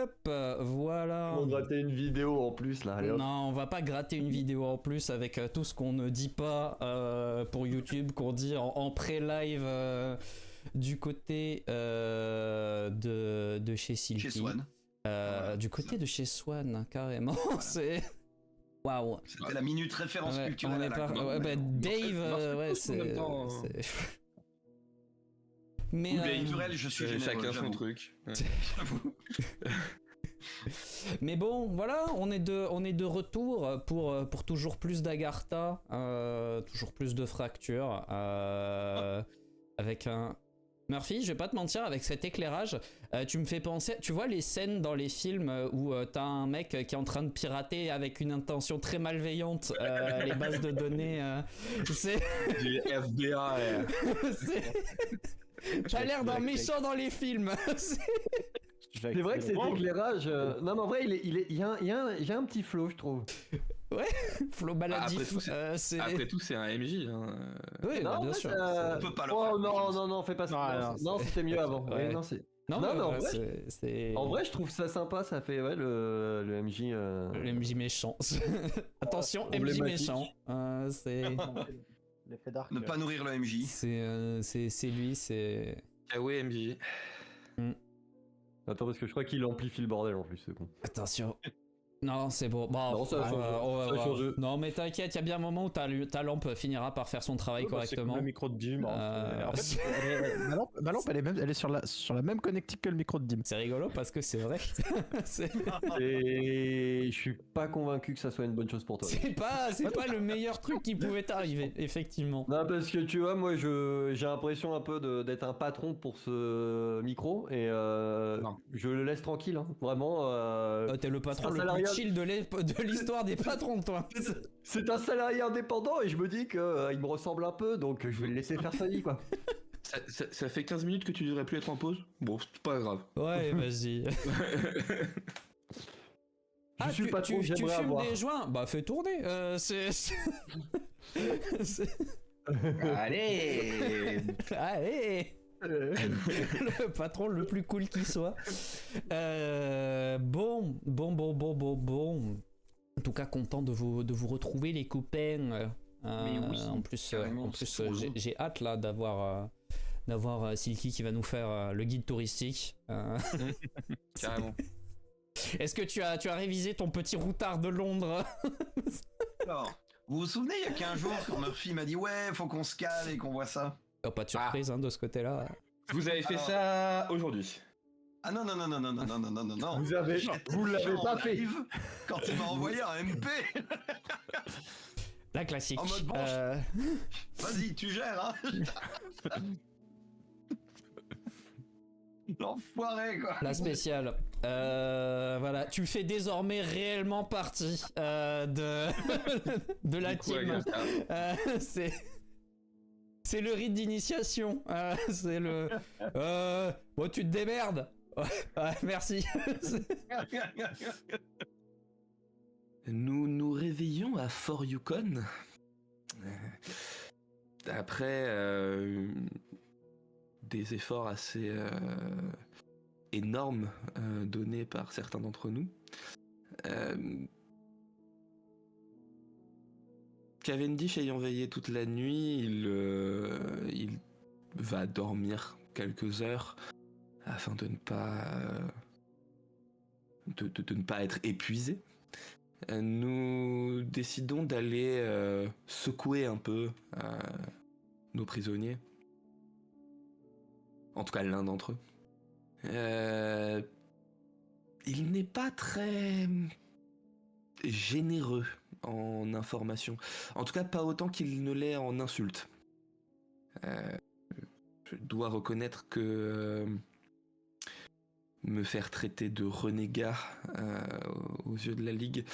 Hop, voilà. On va gratter une vidéo en plus là. Allez, hop. Non, on va pas gratter une vidéo en plus avec tout ce qu'on ne dit pas pour YouTube, qu'on dit en pré-live du côté de chez Silky. Chez Swan. Du côté de chez Swan, carrément. Voilà. C'est... Waouh. C'était la minute référence Ouais, culturelle à la con. ouais, bah, Dave, ouais, c'est... Mais culturel, je suis généreux, chacun son j'avoue. truc. Ouais. Mais bon, voilà, on est de retour pour toujours plus d'Agartha, toujours plus de fractures, avec un... Murphy, je vais pas te mentir, avec cet éclairage, tu me fais penser... Tu vois les scènes dans les films où t'as un mec qui est en train de pirater avec une intention très malveillante les bases de données... c'est... Du FBA. T'as l'air d'un méchant dans les films. C'est vrai que cet éclairage. Non, mais en vrai, il y a un petit flow, je trouve. Ouais, flow maladif. Après tout, c'est un MJ. Hein. Oui, non, bien sûr. On peut pas le faire. Oh non, fais pas ça. Non, c'était mieux avant. Ouais. Non, c'est. Non, mais en ouais, vrai, c'est... En vrai, je trouve ça sympa, ça fait le MJ. Le MJ méchant. Attention, MJ Problématique. méchant. C'est... L'effet dark. Ne pas nourrir le MJ. C'est lui, c'est... Ah ouais, MJ. Attends, parce que je crois qu'il amplifie le bordel en plus, ce con. Attention. Non, c'est bon. Bon, Non, ça a changé. Ça a changé. Non, mais t'inquiète, il y a bien un moment où ta lampe finira par faire son travail correctement. C'est comme le micro de Dim. En fait, ma lampe, elle est sur la même connectique que le micro de Dim. C'est rigolo parce que c'est vrai. Et je suis pas convaincu que ça soit une bonne chose pour toi. C'est pas le meilleur truc qui pouvait t'arriver, effectivement. Non, parce que tu vois, moi j'ai l'impression un peu d'être un patron pour ce micro et je le laisse tranquille, hein. Vraiment. T'es le patron c'est un le salarié. plus chill de l'histoire des patrons, toi. C'est un salarié indépendant et je me dis qu'il me ressemble un peu, donc je vais le laisser faire sa vie, quoi. Ça fait 15 minutes que tu devrais plus être en pause. Bon, c'est pas grave. Ouais, vas-y. Je suis le patron que tu j'aimerais fumes avoir. des joints? Bah fais tourner. Allez. Allez. Le patron le plus cool qui soit. Bon. En tout cas, content de vous retrouver, les copains. Mais oui, en plus, carrément, c'est trop long. j'ai hâte là d'avoir Silky qui va nous faire le guide touristique. Carrément. Est-ce que tu as révisé ton petit routard de Londres? Alors, vous vous souvenez, il y a 15 jours, quand Murphy m'a dit ouais, faut qu'on se cale et qu'on voit ça. Oh, pas de surprise hein, de ce côté-là. Vous avez fait Alors- ça aujourd'hui. Ah non. Vous l'avez pas fait. Live, quand il m'a envoyé un MP. La classique. En mode bon, Vas-y, tu gères, hein. L'enfoiré, quoi. La spéciale. Voilà, tu fais désormais réellement partie de la team. C'est le rite d'initiation. C'est le. Bon, tu te démerdes. Ouais, merci. Nous nous réveillons à Fort Yukon. Après des efforts assez énormes donnés par certains d'entre nous. Cavendish ayant veillé toute la nuit, il va dormir quelques heures afin de ne pas de ne pas être épuisé. Nous décidons d'aller secouer un peu nos prisonniers. En tout cas, l'un d'entre eux. Il n'est pas très généreux en informations. En tout cas, pas autant qu'il ne l'est en insultes. Je dois reconnaître que me faire traiter de renégat aux yeux de la Ligue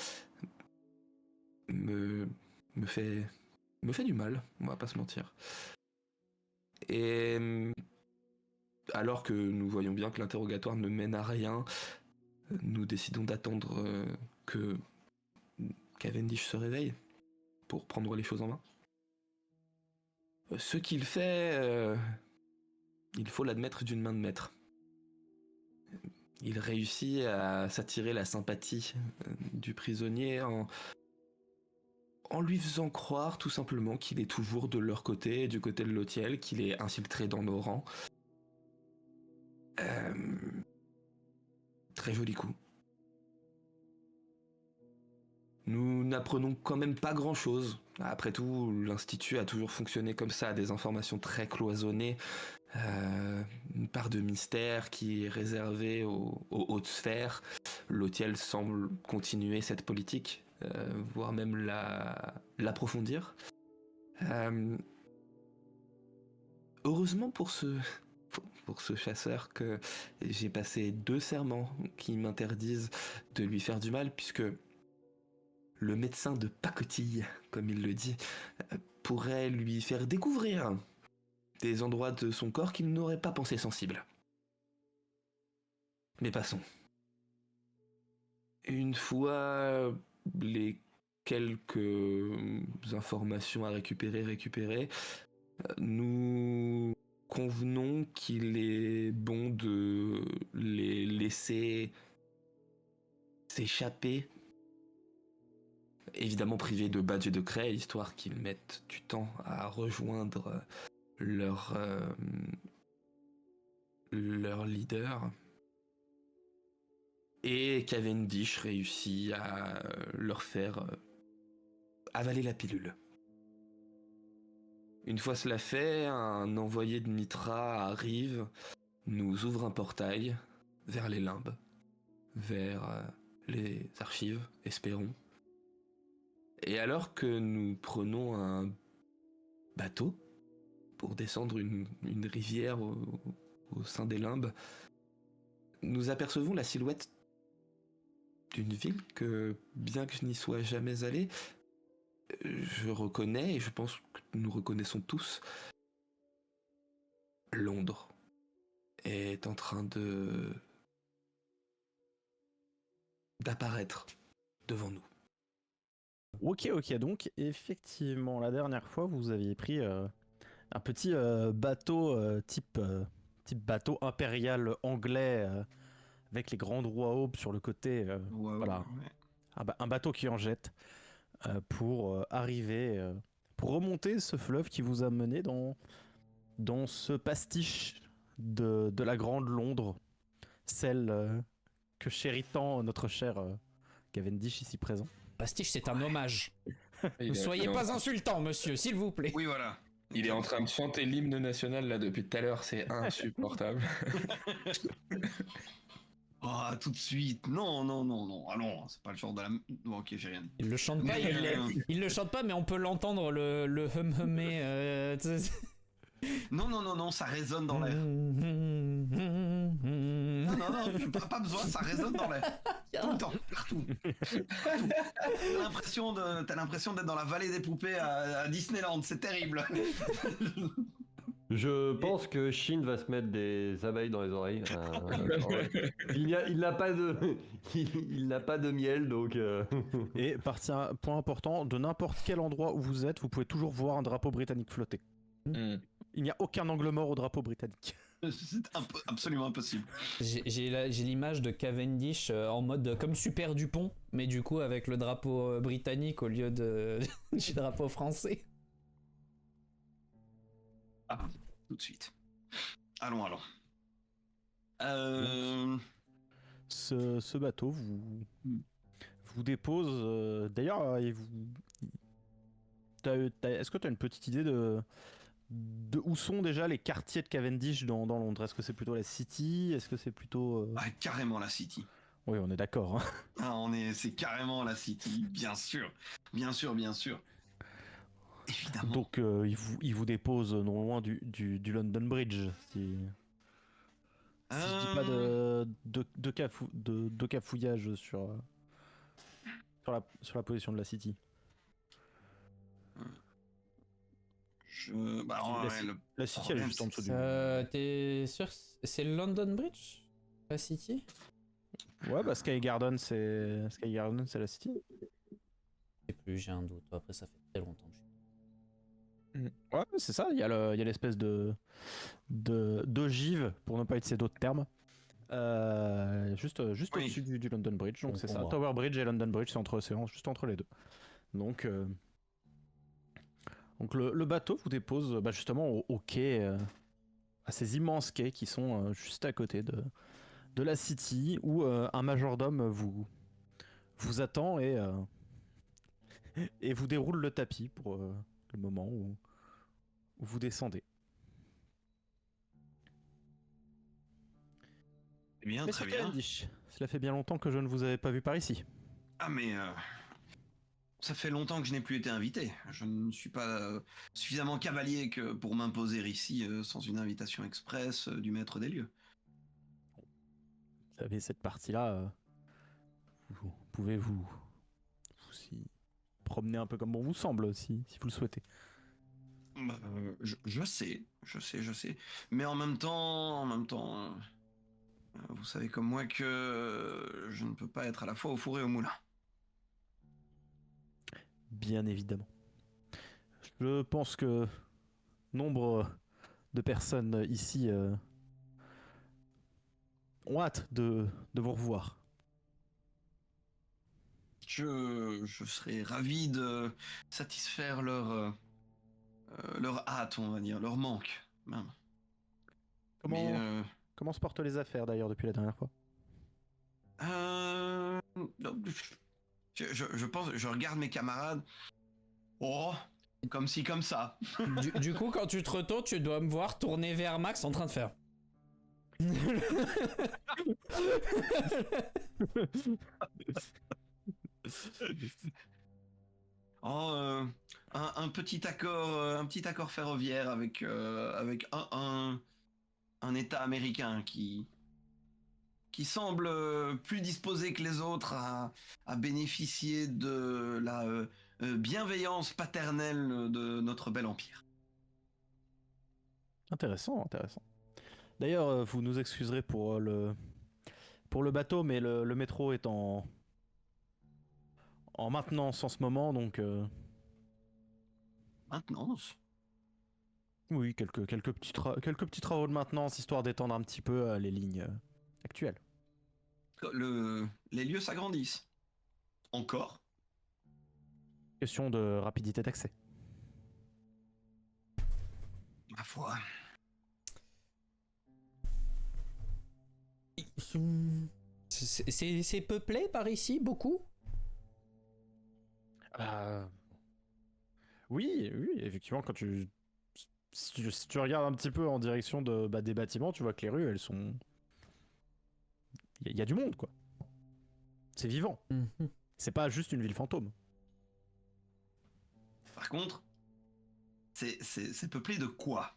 me fait du mal, on va pas se mentir. Et alors que nous voyons bien que l'interrogatoire ne mène à rien, nous décidons d'attendre que Cavendish se réveille pour prendre les choses en main. Ce qu'il fait, il faut l'admettre d'une main de maître. Il réussit à s'attirer la sympathie du prisonnier en lui faisant croire tout simplement qu'il est toujours de leur côté, du côté de Lautiel, qu'il est infiltré dans nos rangs. Très joli coup. Nous n'apprenons quand même pas grand-chose. Après tout, l'Institut a toujours fonctionné comme ça, des informations très cloisonnées, une part de mystère qui est réservée aux hautes sphères. Lautiel semble continuer cette politique, voire même l'approfondir. Heureusement pour ce chasseur que j'ai passé 2 serments qui m'interdisent de lui faire du mal, puisque le médecin de pacotille, comme il le dit, pourrait lui faire découvrir des endroits de son corps qu'il n'aurait pas pensé sensibles. Mais passons. Une fois les quelques informations à récupérer, nous convenons qu'il est bon de les laisser s'échapper, évidemment privés de badge et de craie, histoire qu'ils mettent du temps à rejoindre leur leader. Et Cavendish réussit à leur faire avaler la pilule. Une fois cela fait, un envoyé de Mitra arrive, nous ouvre un portail vers les limbes, vers les archives, espérons. Et alors que nous prenons un bateau pour descendre une rivière au sein des limbes, nous apercevons la silhouette d'une ville que, bien que je n'y sois jamais allé, je reconnais, et je pense que nous reconnaissons tous, Londres est en train d'apparaître devant nous. Ok, donc effectivement, la dernière fois, vous aviez pris un petit bateau type bateau impérial anglais avec les grandes roues aubes sur le côté. Voilà, ouais. Un bateau qui en jette pour arriver, pour remonter ce fleuve qui vous a mené dans ce pastiche de la grande Londres, celle que chérit tant notre cher Cavendish ici présent. Pastiche, c'est un hommage. Ne soyez pas insultant, monsieur, s'il vous plaît. Oui, voilà. Il est en train de chanter l'hymne national là depuis tout à l'heure, c'est insupportable. Oh, tout de suite. Non. Allons, c'est pas le genre de la... Bon, ok, j'ai rien dit. Il le chante pas, il le chante pas, mais on peut l'entendre le hum-hummer. Non, ça résonne dans l'air. Non, pas besoin, ça résonne dans l'air. Tout le temps, partout. T'as l'impression d'être dans la vallée des poupées à Disneyland, c'est terrible. Je pense que Shin va se mettre des abeilles dans les oreilles. Il n'a pas de miel, donc... Et point important, de n'importe quel endroit où vous êtes, vous pouvez toujours voir un drapeau britannique flotter. Il n'y a aucun angle mort au drapeau britannique. C'est absolument impossible. J'ai l'image de Cavendish en mode comme Super Dupont, mais du coup avec le drapeau britannique au lieu du drapeau français. Ah, tout de suite. Allons. Ce bateau vous dépose. D'ailleurs, est-ce que tu as une petite idée de où sont déjà les quartiers de Cavendish dans Londres? Est-ce que c'est plutôt la City? Est-ce que c'est plutôt... Carrément la City. Oui, on est d'accord. Hein. C'est carrément la City, bien sûr. Évidemment. Donc il vous dépose non loin du London Bridge, si je dis pas de cafouillage sur la position de la City. La City elle est juste en dessous du... T'es sûr que c'est London Bridge, la City? Ouais, Sky Garden c'est la City. Je sais plus, j'ai un doute. Après ça fait très longtemps que je... Ouais, c'est ça, il y a l'espèce de d'ogive, pour ne pas utiliser d'autres termes, juste Oui. au-dessus du London Bridge, donc On c'est ça. comprend. Tower Bridge et London Bridge, c'est juste entre les deux. Donc le bateau vous dépose justement au quai, à ces immenses quais qui sont juste à côté de la City, où un majordome vous attend et vous déroule le tapis pour le moment où vous descendez. Eh bien, Monsieur très bien. Cavendish, cela fait bien longtemps que je ne vous avais pas vu par ici. Ah, mais ça fait longtemps que je n'ai plus été invité. Je ne suis pas suffisamment cavalier que pour m'imposer ici sans une invitation express du maître des lieux. Vous savez, cette partie-là, vous pouvez vous y promener un peu comme bon vous semble, si vous le souhaitez. Bah, je sais. Mais en même temps, vous savez comme moi que je ne peux pas être à la fois au four et au moulin. Bien évidemment. Je pense que nombre de personnes ici ont hâte de vous revoir. Je serais ravi de satisfaire leur hâte, on va dire, leur manque, même. Comment se portent les affaires d'ailleurs depuis la dernière fois? Non, je pense, je regarde mes camarades. Oh, comme ci, comme ça. Du coup, quand tu te retournes, tu dois me voir tourner vers Max en train de faire. Oh, un petit accord ferroviaire avec un État américain qui semble plus disposé que les autres à bénéficier de la bienveillance paternelle de notre bel empire. Intéressant. D'ailleurs, vous nous excuserez pour le bateau, mais le métro est en maintenance en ce moment, donc Maintenance. oui, quelques petits travaux de maintenance, histoire d'étendre un petit peu les lignes actuelles. Les lieux s'agrandissent. Encore. Question de rapidité d'accès. Ma foi. C'est peuplé par ici, beaucoup? Oui, effectivement, si tu regardes un petit peu en direction des bâtiments, tu vois que les rues, elles sont... Il y a du monde, quoi. C'est vivant. Mhm. C'est pas juste une ville fantôme. Par contre, c'est peuplé de quoi?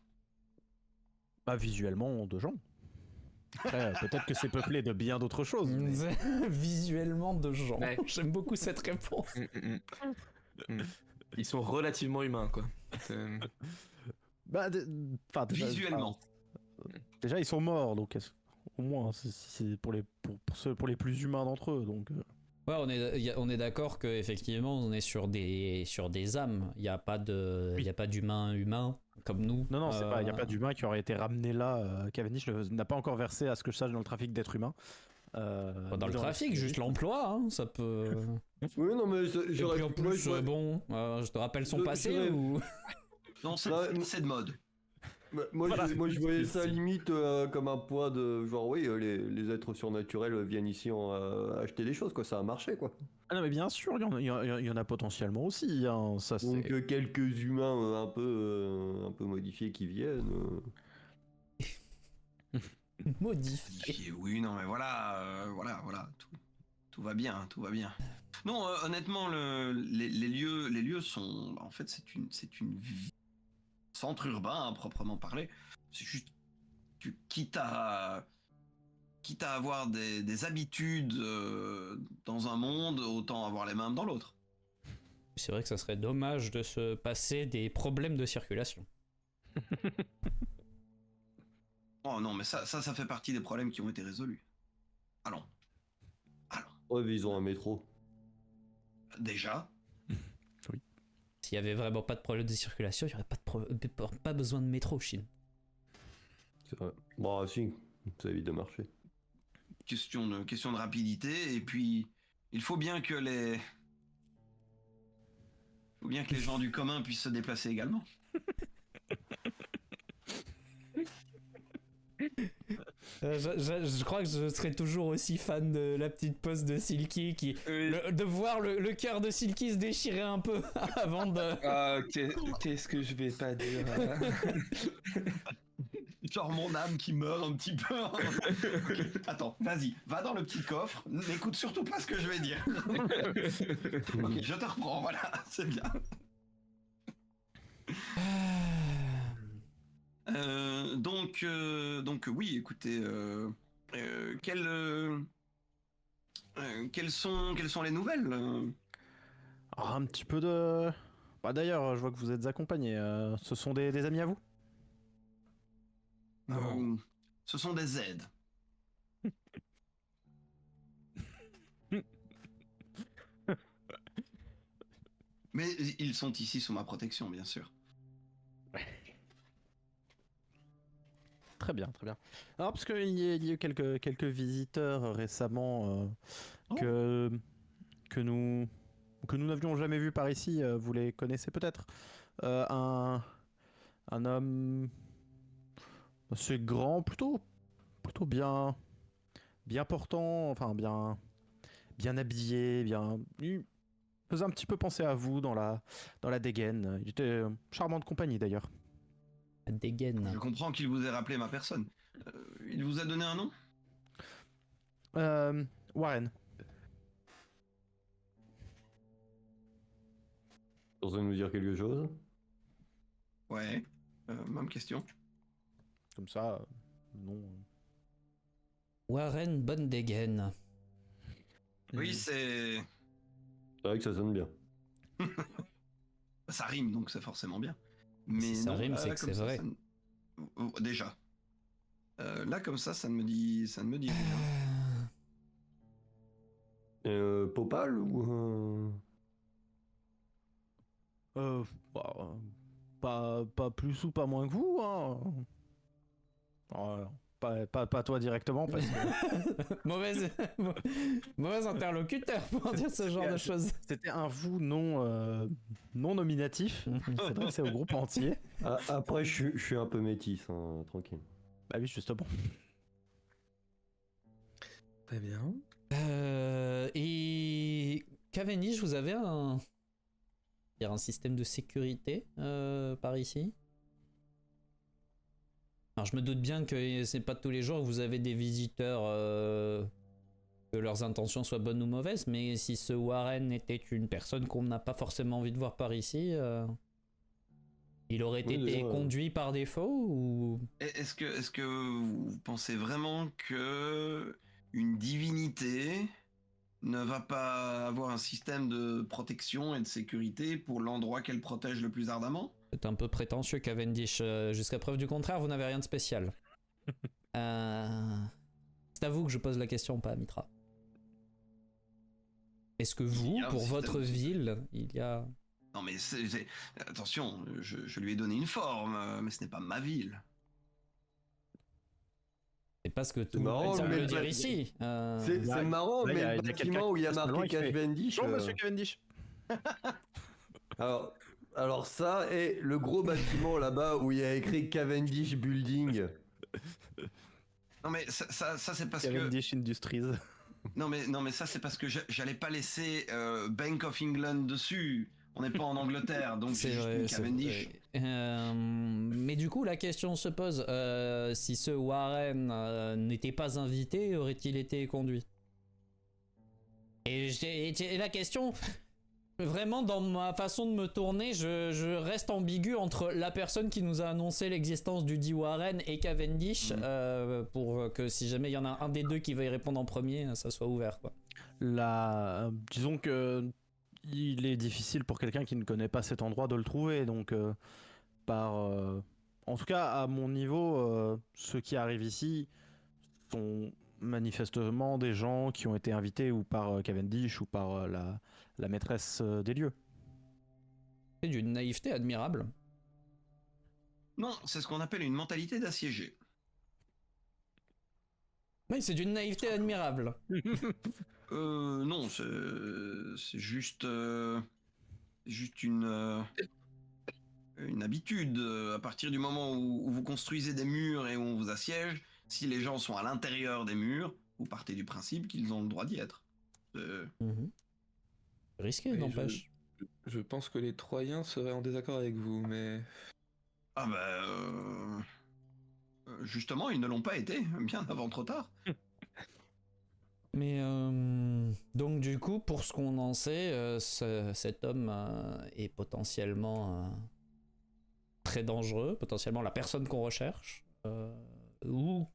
Visuellement, de gens. Après, peut-être que c'est peuplé de bien d'autres choses. Mais... Visuellement de gens. Ouais. J'aime beaucoup cette réponse. Ils sont relativement humains, quoi. Visuellement. Déjà, ils sont morts, donc au moins, c'est pour les plus humains d'entre eux. Donc, Ouais, on est d'accord que effectivement on est sur des âmes. Il n'y a pas d'humain humain comme nous. non, il n'y a pas d'humain qui aurait été ramené là. Cavendish n'a pas encore versé, à ce que je sache, dans le trafic d'êtres humains. Dans le trafic, juste l'emploi, hein, ça peut. Oui, non, mais Et puis en plus, je te rappelle son passé ou. Non, c'est de mode. Moi, Voilà. je voyais ça limite comme un poids de genre, oui, les êtres surnaturels viennent ici acheter des choses, quoi. Ça a marché, quoi. Ah non, mais bien sûr, il y en a potentiellement aussi. Hein, ça, Donc, quelques humains un peu modifiés qui viennent. Modifié. Oui, non, mais voilà, tout va bien, tout va bien. Non, honnêtement, les lieux sont, en fait, c'est une centre urbain à proprement parler. C'est juste que quitte à avoir des habitudes dans un monde, autant avoir les mêmes dans l'autre. C'est vrai que ça serait dommage de se passer des problèmes de circulation. Oh non, mais ça fait partie des problèmes qui ont été résolus. Allons. Ouais, mais ils ont un métro. Déjà. S'il y avait vraiment pas de problème de circulation, il n'y aurait pas besoin de métro, Chine. C'est vrai. Bon, si, ça évite de marcher. question de rapidité. Et puis, il faut bien que les gens du commun puissent se déplacer également. Je crois que je serai toujours aussi fan de la petite pose de Silky de voir le cœur de Silky se déchirer un peu avant de. Ah, qu'est-ce que je vais pas dire Genre mon âme qui meurt un petit peu. Okay. Attends, vas-y, va dans le petit coffre, n'écoute surtout pas ce que je vais dire. Ok, je te reprends, voilà, c'est bien. Donc oui, écoutez, quelles sont les nouvelles Alors, un petit peu de... Bah, d'ailleurs, je vois que vous êtes accompagnés. Ce sont des amis à vous? Ce sont des aides. Mais ils sont ici sous ma protection, bien sûr. Très bien, très bien. Alors, parce qu'il y a eu quelques visiteurs récemment que nous n'avions jamais vus par ici. Vous les connaissez peut-être. Un homme assez grand, plutôt bien portant, enfin bien habillé, il faisait un petit peu penser à vous dans la dégaine. Il était charmant de compagnie d'ailleurs. Dégaine. Je comprends qu'il vous ait rappelé ma personne. Il vous a donné un nom ? Warren. Vous nous dire quelque chose? Ouais, même question. Comme ça, non. Warren bonne dégaine. Oui, c'est vrai que ça sonne bien. ça rime, donc c'est forcément bien. Mais si ça rime, c'est que c'est vrai. Déjà. Là, comme ça ne me dit rien. Popal ou Pas plus ou pas moins que vous, hein. Alors, pas toi directement, parce que... mauvais interlocuteur pour dire ce genre de choses. C'était un vous non nominatif. C'est au groupe entier. Après, je suis un peu métis, hein, tranquille. Bah oui, justement. Très bien. Et Cavendish, vous avez un système de sécurité par ici? Alors je me doute bien que c'est pas tous les jours que vous avez des visiteurs que leurs intentions soient bonnes ou mauvaises, mais si ce Warren était une personne qu'on n'a pas forcément envie de voir par ici, il aurait été conduit par défaut ou... Est-ce que vous pensez vraiment que une divinité ne va pas avoir un système de protection et de sécurité pour l'endroit qu'elle protège le plus ardemment ? C'est un peu prétentieux, Cavendish. Jusqu'à preuve du contraire, vous n'avez rien de spécial. C'est à vous que je pose la question, pas à Mitra. Est-ce que vous, pour votre ville, il y a... Non mais attention, je lui ai donné une forme, mais ce n'est pas ma ville. C'est pas ce que tout marrant, le monde mais veut dire ici. C'est marrant, là, mais le bâtiment où il y a marqué Cavendish... Bonjour, monsieur Cavendish. Alors ça, et le gros bâtiment là-bas où il y a écrit Cavendish Building. Non mais ça c'est parce Cavendish Industries. Non mais ça c'est parce que j'allais pas laisser Bank of England dessus. On n'est pas en Angleterre, donc c'est j'ai vrai, juste mis Cavendish. Mais du coup, la question se pose, si ce Warren n'était pas invité, aurait-il été conduit? Et la question... Vraiment, dans ma façon de me tourner, je reste ambigu entre la personne qui nous a annoncé l'existence du dit Warren et Cavendish, pour que si jamais il y en a un des deux qui va y répondre en premier, ça soit ouvert, quoi. Disons que il est difficile pour quelqu'un qui ne connaît pas cet endroit de le trouver, donc en tout cas à mon niveau, ceux qui arrivent ici sont manifestement des gens qui ont été invités ou par Cavendish ou par la maîtresse des lieux. C'est d'une naïveté admirable. Non, c'est ce qu'on appelle une mentalité d'assiégé. Oui, c'est d'une naïveté admirable. Non, c'est juste une habitude. À partir du moment où vous construisez des murs et où on vous assiège, si les gens sont à l'intérieur des murs, vous partez du principe qu'ils ont le droit d'y être. Risqué, Oui, n'empêche. Je pense que les Troyens seraient en désaccord avec vous, mais... Ah bah... justement, ils ne l'ont pas été, bien avant trop tard. Mais donc du coup, pour ce qu'on en sait, cet homme est potentiellement très dangereux, potentiellement la personne qu'on recherche, ou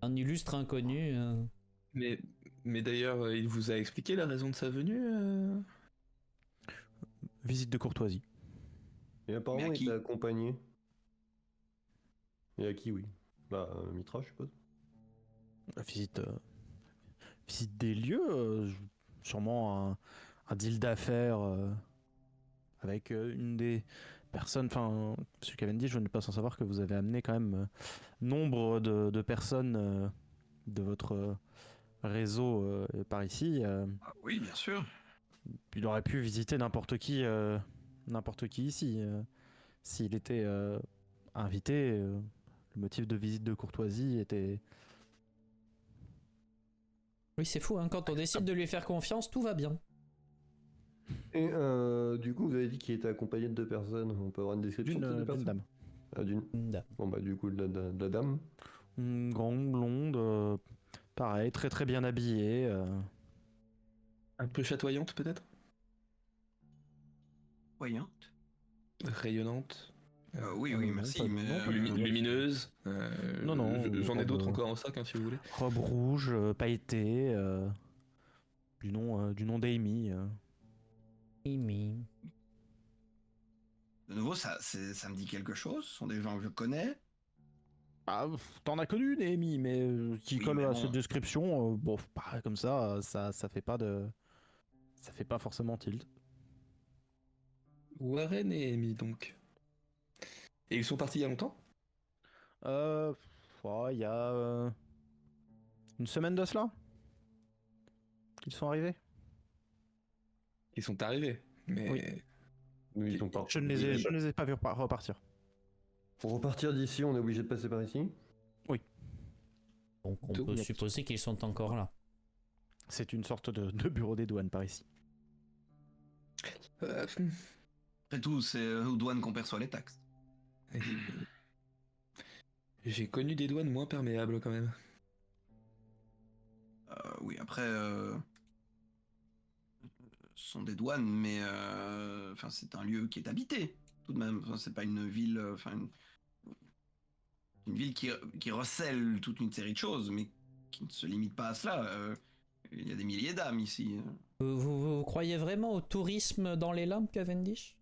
un illustre inconnu. Mais d'ailleurs, il vous a expliqué la raison de sa venue Visite de courtoisie. Et apparemment, Mais à il qui t'a accompagné. Et à qui, oui? Bah, Mitra, je suppose. Visite des lieux, sûrement un deal d'affaires avec une des personnes. Enfin, Monsieur Cavendish, je n'ai pas sans savoir que vous avez amené quand même nombre de personnes de votre réseau par ici. Ah oui, bien sûr. Il aurait pu visiter n'importe qui ici. S'il était invité, le motif de visite de courtoisie était... Oui, c'est fou, hein, quand on décide de lui faire confiance, tout va bien. Et du coup, vous avez dit qu'il était accompagné de 2 personnes. On peut avoir une description de ces 2 d'une personnes? dame. Ah, d'une. Une dame. Bon, bah, du coup, de la dame. Une grande blonde, pareil, très très bien habillée. Un peu chatoyante, peut-être? Voyante. Rayonnante? Oui, non, merci, pas- mais... non, pas du tout. Lumineuse? Non, J'en ai robe, d'autres encore en sac, hein, si vous voulez. robe rouge, pailletée, du nom d'Amy. Amy. De nouveau, ça me dit quelque chose. Ce sont des gens que je connais. Ah, t'en as connu une Amy, mais qui Oui, colle mais à bon. cette description, bon, pareil comme ça, ça fait pas forcément tilt. Warren et Amy, donc. Et ils sont partis il y a longtemps? Il y a une semaine de cela qu'ils sont arrivés. Ils sont arrivés, mais... Oui. Oui, ils sont partis. Je ne les ai pas vus repartir. Pour repartir d'ici, on est obligé de passer par ici? Donc on Donc, peut il y a- supposer qu'ils sont encore là. C'est une sorte de bureau des douanes par ici. Après tout, c'est aux douanes qu'on perçoit les taxes. J'ai connu des douanes moins perméables, quand même. Oui, après... ce sont des douanes, mais... Enfin, c'est un lieu qui est habité, tout de même. Enfin, c'est pas une ville... une ville qui recèle toute une série de choses, mais qui ne se limite pas à cela. Il y a des milliers d'âmes ici. Vous croyez vraiment au tourisme dans les limbes, Cavendish?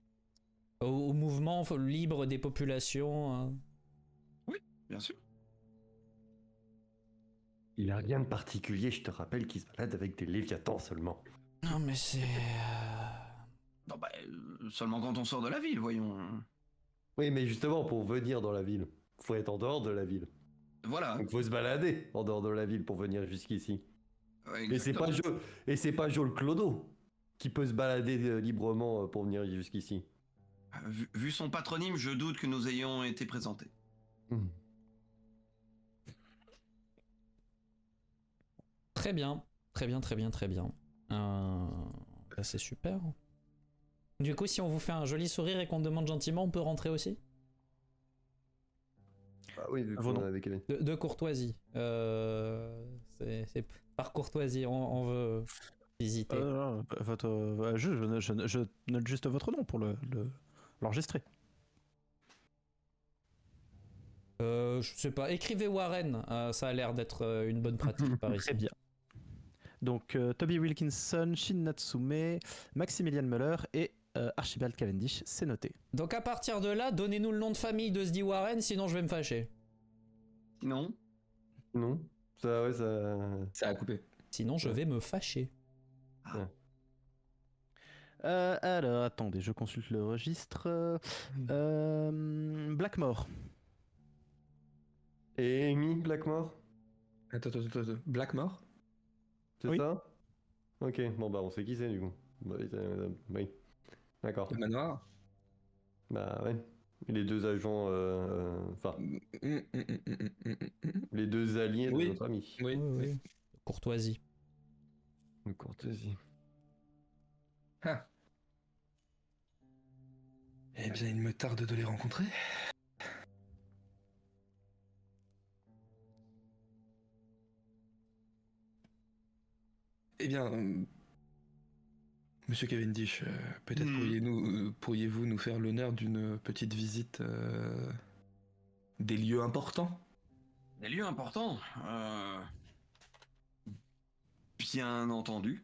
Au mouvement libre des populations Bien sûr. Il a rien de particulier, je te rappelle qu'il se balade avec des léviathans seulement. Non, mais c'est... Non, bah, seulement quand on sort de la ville, voyons. Oui, mais justement, pour venir dans la ville, faut être en dehors de la ville. Voilà. Donc faut se balader en dehors de la ville pour venir jusqu'ici. Ouais, Et c'est pas exactement. Joe le Clodo qui peut se balader librement pour venir jusqu'ici. Vu son patronyme, je doute que nous ayons été présentés. Très bien, très bien, très bien, très bien. Bah, c'est super. Du coup, si on vous fait un joli sourire et qu'on demande gentiment, on peut rentrer aussi? Ah oui, vu Venons. qu'on est avec Kevin. De courtoisie. C'est par courtoisie, on veut visiter. Je note juste votre nom pour l'enregistrer. Je sais pas, écrivez Warren, ça a l'air d'être une bonne pratique par ici. Très bien. Donc, Toby Wilkinson, Shin Natsume, Maximilian Muller et Archibald Cavendish, c'est noté. Donc à partir de là, donnez-nous le nom de famille de ce dit Warren, sinon je vais me fâcher. Sinon, Non? Ça, ouais, ça... Ça a coupé. Sinon je vais me fâcher. Alors, attendez, je consulte le registre. Blackmore. Et Amy Blackmore? Attends. Blackmore? C'est Oui. ça? Ok, bon bah on sait qui c'est du coup. Bah, oui. D'accord. Le manoir? Bah ouais. Les deux agents, enfin, Mm. les deux alliés de Oui. notre ami. Oui. Courtoisie. De courtoisie. Ah. Eh bien, il me tarde de les rencontrer. Eh bien, Monsieur Cavendish, peut-être pourriez-vous nous faire l'honneur d'une petite visite des lieux importants? Des lieux importants. Bien entendu.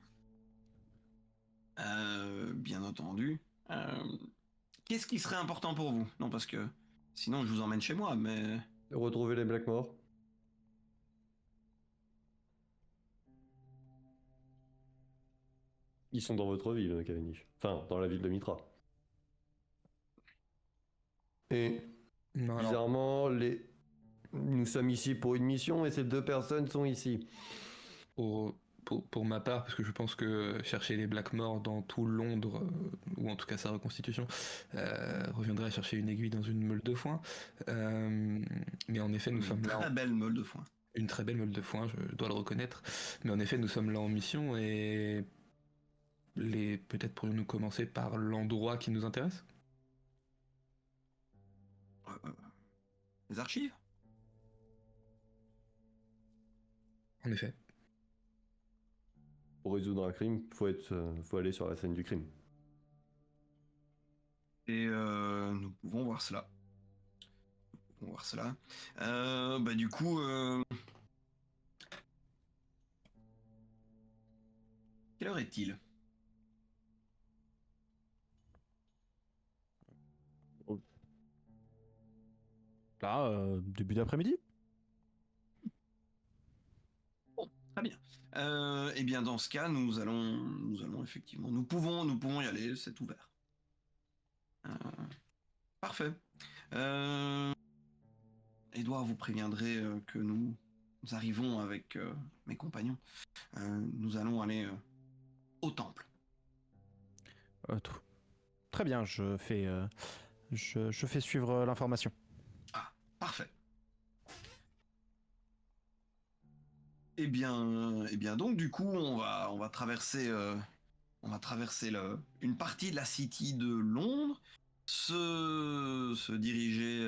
Bien entendu. Qu'est-ce qui serait important pour vous? Non, parce que sinon je vous emmène chez moi, mais... Retrouver les Blackmore. Ils sont dans votre ville, Cavendish. Enfin, dans la ville de Mitra. Et Non, alors, bizarrement, nous sommes ici pour une mission et ces deux personnes sont ici. pour ma part, parce que je pense que chercher les Blackmore dans tout Londres, ou en tout cas sa reconstitution, reviendrait à chercher une aiguille dans une meule de foin. Mais en effet, nous sommes là. Très belle meule de foin. Une très belle meule de foin, je dois le reconnaître. Mais en effet, nous sommes là en mission et peut-être pourrions-nous commencer par l'endroit qui nous intéresse? Les archives? En effet. Pour résoudre un crime, faut aller sur la scène du crime. Et nous pouvons voir cela. Bah du coup... Quelle heure est-il? Là, début d'après-midi. Très bien. Eh bien, dans ce cas, nous allons effectivement, nous pouvons y aller. C'est ouvert. Parfait. Édouard vous préviendrez que nous arrivons avec mes compagnons. Nous allons aller au temple. Très bien, je fais suivre l'information. Ah, parfait. Eh bien, donc du coup, on va traverser une partie de la City de Londres, se diriger,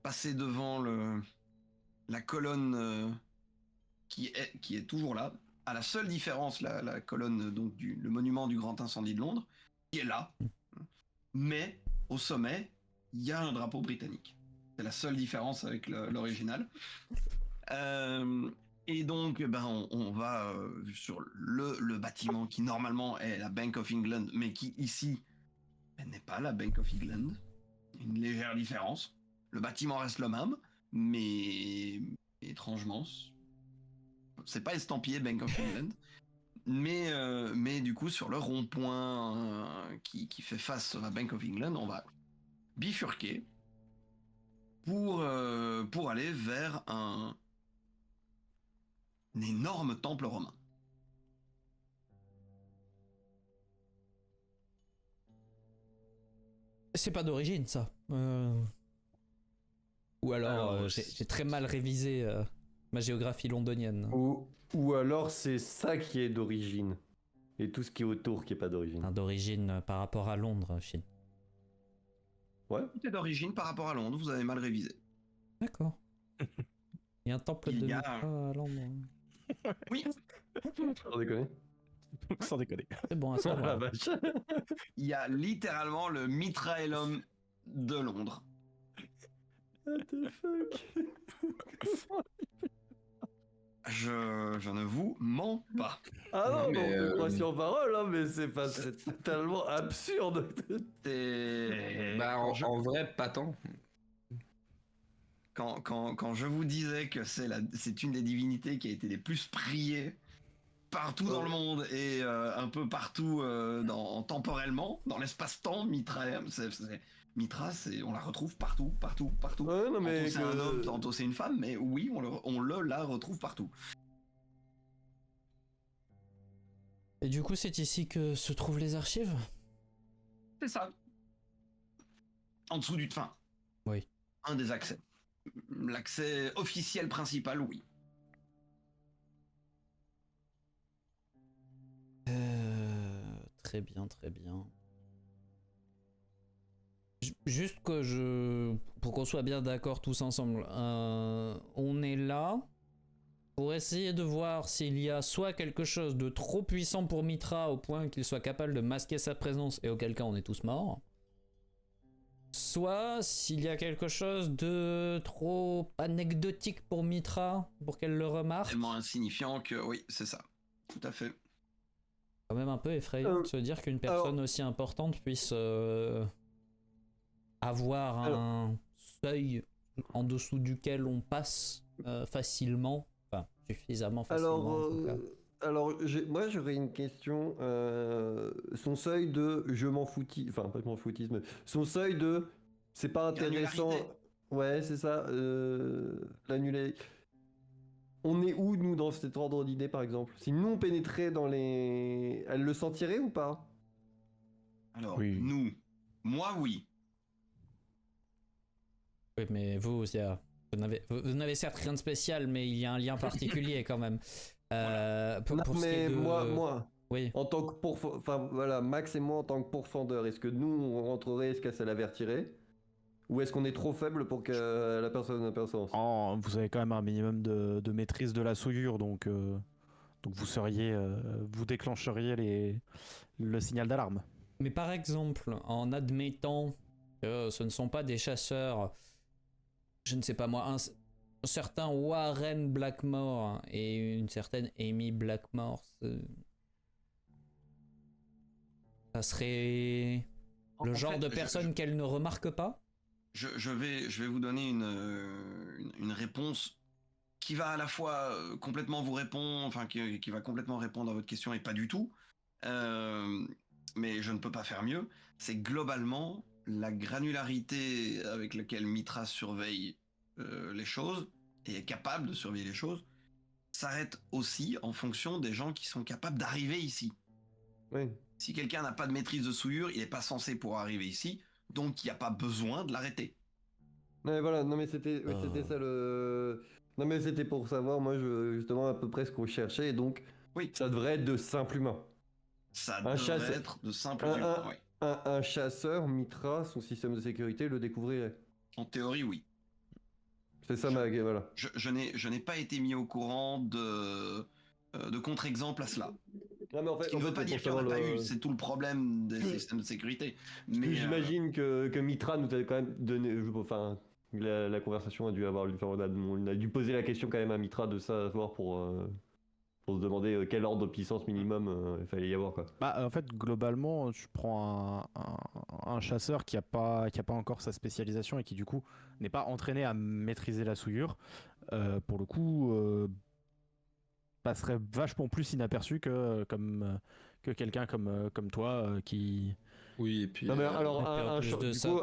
passer devant la colonne qui est toujours là, à la seule différence, la colonne, donc le monument du grand incendie de Londres, qui est là, mais au sommet, il y a un drapeau britannique. C'est la seule différence avec l'original. Et donc, on va sur le bâtiment qui normalement est la Bank of England, mais qui ici n'est pas la Bank of England. Une légère différence. Le bâtiment reste le même, mais étrangement, c'est pas estampillé Bank of England. Mais du coup, sur le rond-point qui fait face à la Bank of England, on va bifurquer pour aller vers un énorme temple romain. C'est pas d'origine, ça. Ou alors, j'ai très mal révisé ma géographie londonienne. Ou alors c'est ça qui est d'origine. Et tout ce qui est autour qui est pas d'origine. D'origine par rapport à Londres, Chine. Ouais. Tout est d'origine par rapport à Londres, vous avez mal révisé. D'accord. Il y a un temple de Mitra à Londres. Oui. Sans déconner. Sans déconner. C'est bon à Oh la savoir. vache. Il y a littéralement le Mitraellum de Londres. What the fuck. Je ne vous mens pas. Ah non, Non, mais, on te croit sur parole, hein, mais c'est totalement absurde. En vrai, pas tant. Quand je vous disais que c'est une des divinités qui a été les plus priées partout dans le monde et un peu partout temporellement, dans l'espace-temps, Mitraellum, Mitra, on la retrouve partout. Ouais, non, mais Tantôt c'est un homme, tantôt c'est une femme, mais oui, on la retrouve partout. Et du coup, c'est ici que se trouvent les archives? C'est ça. En dessous du fin. Oui. Un des accès. L'accès officiel principal, oui. Très bien, très bien. Juste que pour qu'on soit bien d'accord tous ensemble, on est là pour essayer de voir s'il y a soit quelque chose de trop puissant pour Mitra au point qu'il soit capable de masquer sa présence et auquel cas on est tous morts, soit s'il y a quelque chose de trop anecdotique pour Mitra pour qu'elle le remarque. Tellement insignifiant que oui, c'est ça. Tout à fait. Quand même un peu effrayant de se dire qu'une personne aussi importante puisse avoir un seuil en dessous duquel on passe facilement, enfin suffisamment facilement. Alors, moi j'aurais une question. Son seuil de je m'en foutis, enfin pas je m'en foutisme, son seuil de c'est pas intéressant. Ouais, c'est ça. L'annuler. On est où, nous, dans cet ordre d'idée, par exemple? Si nous, on pénétrait dans les... Elle le sentirait ou pas? Alors, Oui. moi, oui. Oui, mais vous n'avez certes rien de spécial, mais il y a un lien particulier quand même. Pour ce qui est de... moi, oui. en tant que enfin voilà, Max et moi en tant que pourfendeur, est-ce que nous, on rentrerait, est-ce que ça l'avertirait? Ou est-ce qu'on est trop faible pour que la personne ait perçance? Vous avez quand même un minimum de maîtrise de la souillure, donc vous déclencheriez le signal d'alarme. Mais par exemple, en admettant que ce ne sont pas des chasseurs, je ne sais pas moi, un certain Warren Blackmore et une certaine Amy Blackmore, ça serait le genre de personne qu'elle ne remarque pas? Je vais vous donner une réponse qui va à la fois complètement vous répondre, enfin qui va complètement répondre à votre question et pas du tout. Mais je ne peux pas faire mieux. C'est globalement la granularité avec laquelle Mitra surveille les choses et est capable de surveiller les choses s'arrête aussi en fonction des gens qui sont capables d'arriver ici. Oui. Si quelqu'un n'a pas de maîtrise de souillure, il n'est pas censé pouvoir arriver ici. Donc il n'y a pas besoin de l'arrêter. Ouais, voilà, non mais c'était ça le... Non mais c'était pour savoir, moi, justement, à peu près ce qu'on cherchait, et donc, Oui. ça devrait être de simple humain. Ça devrait être de simple humain, oui. Un chasseur, Mitra, son système de sécurité, le découvrirait. En théorie, oui. C'est ça, voilà. Je n'ai pas été mis au courant de contre-exemples à cela. Non, mais en fait, Ce qui ne veut pas dire qu'il n'y en a pas eu, c'est tout le problème des systèmes de sécurité. Mais j'imagine que Mitra nous a quand même donné... Enfin, la conversation a dû avoir... On a dû poser la question quand même à Mitra de savoir pour se demander quel ordre de puissance minimum il fallait y avoir, quoi. Bah, en fait, globalement, tu prends un chasseur qui a pas encore sa spécialisation et qui, du coup, n'est pas entraîné à maîtriser la souillure. Pour le coup... passerait vachement plus inaperçu que quelqu'un comme toi qui... Oui, et puis... Non mais alors, un champion,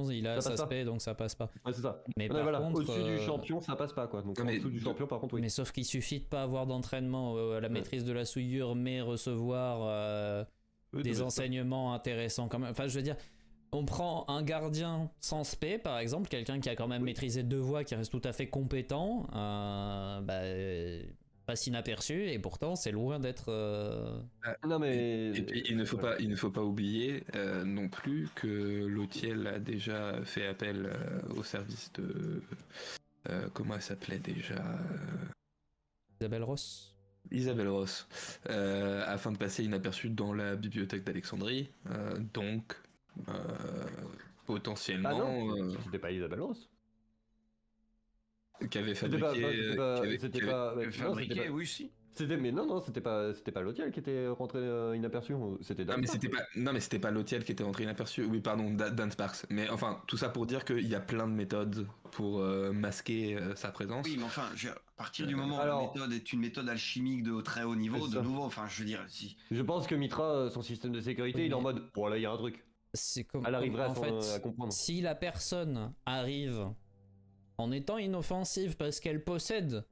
il a sa spé, donc ça passe pas. Ouais, c'est ça. Mais par voilà, contre, au-dessus du champion, ça passe pas, quoi. Donc en dessous du champion, par contre, oui. Mais sauf qu'il suffit de pas avoir d'entraînement à la maîtrise de la souillure, mais recevoir des enseignements intéressants quand même. Enfin, je veux dire... On prend un gardien sans spé, par exemple, quelqu'un qui a quand même maîtrisé 2 voix, qui reste tout à fait compétent, passe inaperçu, et pourtant c'est loin d'être... Non mais... Et puis il ne faut pas oublier non plus que Lautiel a déjà fait appel au service de... comment elle s'appelait déjà Isabelle Ross. Isabelle Ross, afin de passer inaperçu dans la bibliothèque d'Alexandrie, donc... potentiellement Ah non, c'était pas Isabelle Ross qui avait fabriqué fabriqué, oui, si. Mais non, c'était pas Lotiel qui était rentré inaperçu. C'était Non, Dan mais Sparks. c'était pas Lotiel qui était rentré inaperçu. Oui, pardon, Dan Sparks. Mais enfin, tout ça pour dire qu'il y a plein de méthodes pour masquer sa présence. Oui, mais enfin, à partir du moment où Alors- la méthode est une méthode alchimique de très haut niveau, C'est de ça. nouveau, enfin, je veux dire, si. Je pense que Mitra, son système de sécurité, Oui, il est en mais- mode, bon là, il y a un truc. C'est comme, Elle arriverait en fait, à comprendre. si la personne arrive en étant inoffensive parce qu'elle possède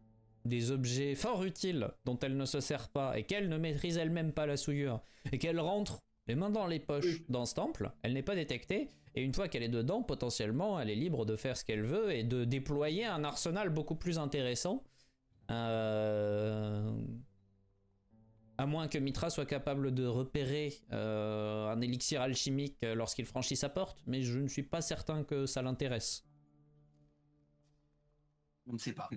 des objets fort utiles dont elle ne se sert pas et qu'elle ne maîtrise elle-même pas la souillure et qu'elle rentre les mains dans les poches dans ce temple, elle n'est pas détectée et une fois qu'elle est dedans, potentiellement, elle est libre de faire ce qu'elle veut et de déployer un arsenal beaucoup plus intéressant. À moins que Mitra soit capable de repérer un élixir alchimique lorsqu'il franchit sa porte, mais je ne suis pas certain que ça l'intéresse. On ne sait pas.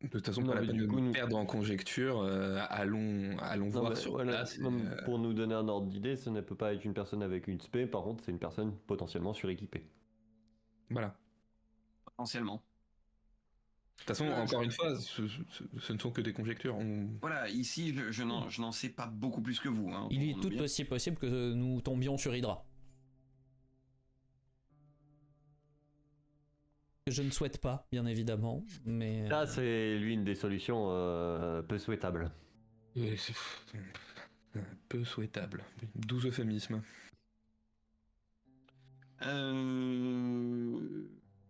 De toute façon, Non, pas la mais peine du de coup, nous nous- perdre en conjecture. Allons Non, voir mais sur voilà, place. non, mais pour nous donner un ordre d'idée, ce ne peut pas être une personne avec une spé, par contre, c'est une personne potentiellement suréquipée. Voilà. Potentiellement. De toute façon, encore une fois, ce ne sont que des conjectures. Voilà, ici, je n'en sais pas beaucoup plus que vous. Hein, Il est entendons tout bien. aussi possible que nous tombions sur Hydra. Je ne souhaite pas, bien évidemment, mais... Là, c'est l'une des solutions peu souhaitables. C'est peu souhaitable. 12 euphémismes.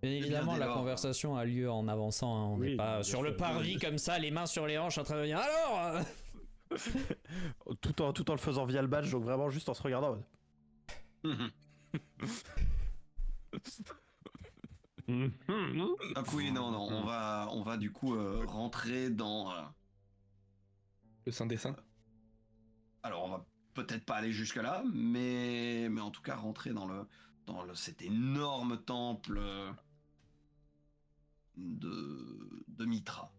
Bien évidemment, dès la lors, conversation a lieu en avançant, hein, on Oui, n'est pas bien sur sûr. le parvis comme ça, les mains sur les hanches en train de dire alors Tout en le faisant via le badge, donc vraiment juste en se regardant. Donc oui, non, on va du coup rentrer dans. Le Saint des Saints. Alors, on va peut-être pas aller jusque là, mais en tout cas rentrer dans cet énorme temple de Mitra.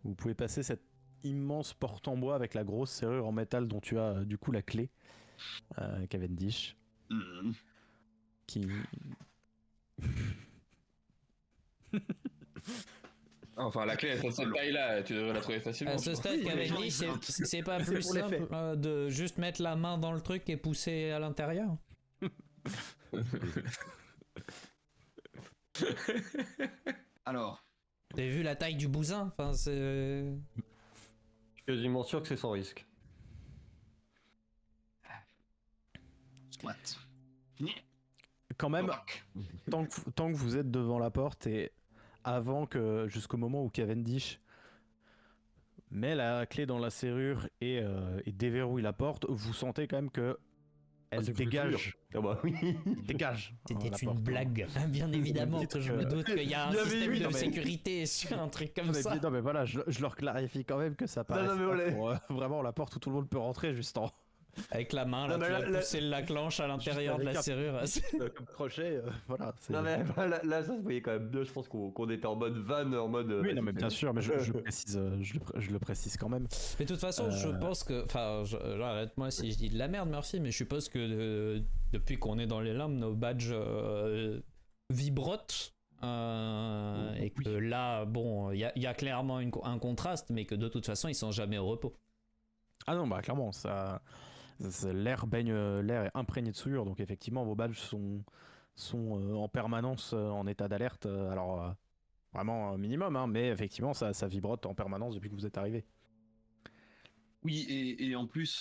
Vous pouvez passer cette immense porte en bois avec la grosse serrure en métal dont tu as du coup la clé, Cavendish, Mhm. qui... Enfin, la clé, elle est de cette taille-là, tu devrais la trouver facilement. À ce stade, Oui, Cavendish, mais- c'est pas C'est plus pour l'effet. simple de juste mettre la main dans le truc et pousser à l'intérieur? Alors, T'as vu la taille du bousin? Enfin, c'est... Je suis quasiment sûr que c'est sans risque. soit. Fini. Quand même, Rock. tant que vous êtes devant la porte et avant que jusqu'au moment où Cavendish met la clé dans la serrure et déverrouille la porte, vous sentez quand même que elle c'est plus dégage. sûr. Ah bah oui. Dégage. C'était la une porte. blague. Bien évidemment dites que je que- me doute qu'il y a un Il y avait système eu- de non, mais- sécurité sur un truc comme ça. Non mais voilà, je leur clarifie quand même que ça paraît non, mais on l'est. vraiment la porte où tout le monde peut rentrer juste en Avec la main, là, Non, tu mais vas là- pousser la clenche à l'intérieur de la avec un- serrure. comme crochet. Voilà. c'est- Non mais là, ça se voyait quand même bien. Je pense qu'on était en mode van, en mode. Oui, non mais bien sûr, mais je précise, je le précise quand même. Mais de toute façon, je pense que... Enfin, arrête-moi si je dis de la merde, merci, mais je suppose que depuis qu'on est dans les limbes, nos badges vibrotent. Et que là, bon, il y a clairement un contraste, mais que de toute façon, ils sont jamais au repos. Ah non, bah clairement, l'air l'air est imprégné de souillure, donc effectivement vos badges sont en permanence en état d'alerte. Alors vraiment un minimum, hein, mais effectivement ça vibrote en permanence depuis que vous êtes arrivé. Oui, et en plus,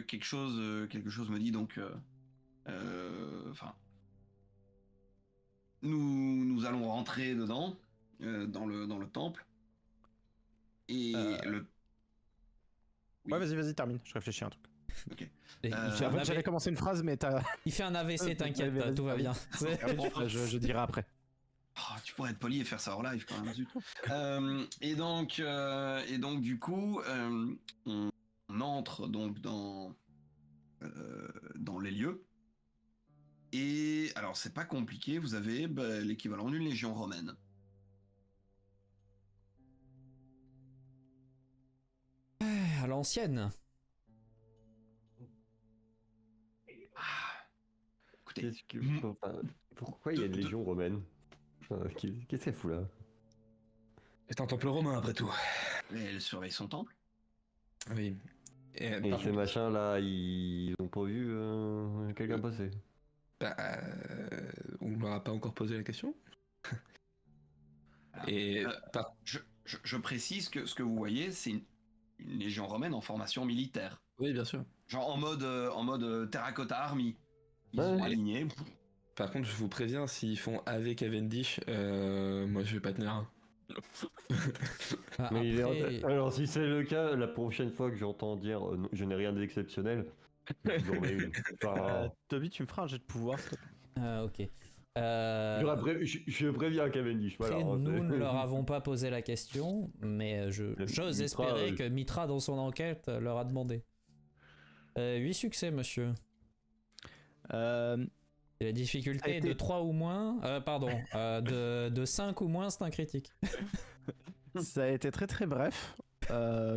quelque chose me dit donc. Enfin. Nous allons rentrer dedans, dans le temple. Et le. Oui. Ouais, vas-y, termine, je réfléchis à un truc. Et En il, fait En un fait, j'allais AV... commencer une phrase, mais t'as. il fait un AVC, t'inquiète, Vas-y, tout va vas-y. bien. je dirai après. Oh, tu pourrais être poli et faire ça hors live quand même, zut. Et donc, du coup, on entre donc dans les lieux. Et alors, c'est pas compliqué, vous avez l'équivalent d'une légion romaine. À l'ancienne. Écoutez, Pourquoi il y a une légion romaine? Qu'est-ce qu'elle fout là? C'est un temple romain après tout. Et elle surveille son temple. Oui. Et par ces contre, machins là, ils ont pas vu quelqu'un passer. bah, on ne leur a pas encore posé la question. Alors, Et euh, par... je précise que ce que vous voyez, c'est une légion romaine en formation militaire. Oui, bien sûr. Genre en mode Terracotta Army. Ils Ouais. sont alignés. Par contre, je vous préviens, s'ils font avec Cavendish, moi je vais pas tenir un. Bah, Mais il est après, alors si c'est le cas, la prochaine fois que j'entends dire non, je n'ai rien d'exceptionnel, je vous en mets une. Enfin, Toby, tu me feras un jet de pouvoir, s'il te plaît. ok. je préviens Cavendish. Voilà, Après, hein, nous c'est- ne leur avons pas posé la question, mais j'ose Mitra, espérer que Mitra, dans son enquête, leur a demandé. 8 succès, monsieur. Euh, Et la difficulté Ça a est été- de 3 ou moins. De 5 ou moins, c'est un critique. Ça a été très très bref,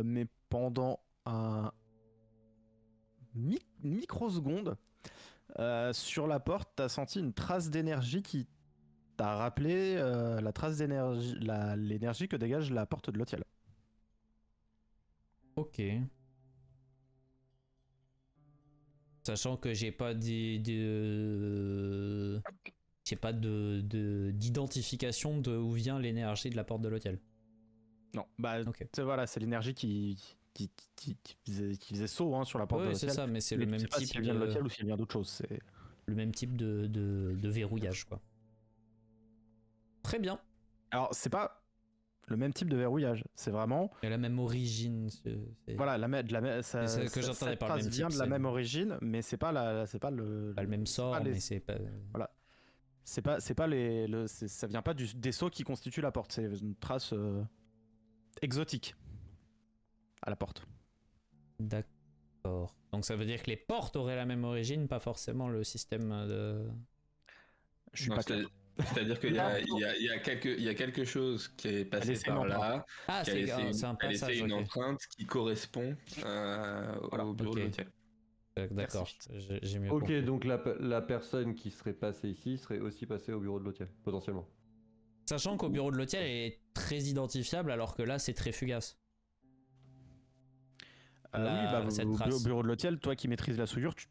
mais pendant un microseconde, sur la porte, t'as senti une trace d'énergie qui t'a rappelé la trace d'énergie, l'énergie que dégage la porte de l'hôtel. Ok. Sachant que j'ai pas j'ai pas d'identification de où vient l'énergie de la porte de l'hôtel. Non, bah Ok. voilà, c'est l'énergie qui faisait saut hein, sur la porte de Oui, l'hôtel. c'est ça, mais c'est Mais le tu même sais pas type si elle vient de de, l'hôtel ou si elle vient d'autre chose. C'est... le même type de verrouillage, quoi. Très bien. Alors, c'est pas le même type de verrouillage, c'est vraiment... Il a la même origine. Voilà, ça, C'est ce que j'entendais cette par le trace même vient type, de la c'est- même origine, mais c'est pas le pas le même sort, pas les- mais c'est pas. c'est pas ça vient pas des sceaux qui constituent la porte, c'est une trace exotique à la porte. D'accord. Donc ça veut dire que les portes auraient la même origine, pas forcément le système de. Je suis Non, pas clair. c'est-à-dire qu'il y a quelque chose qui est passé laissé une par là, Ah, qui a laissé un qui a laissé passage. une Ok. empreinte qui correspond au bureau ok. de l'hôtel. D'accord. J'ai mieux Ok, compris. donc la personne qui serait passée ici serait aussi passée au bureau de l'hôtel, potentiellement. Sachant qu'au bureau de l'hôtel, elle est très identifiable, alors que là, c'est très fugace. Cette Au trace. bureau de l'hôtel, toi qui maîtrises la souillure, tu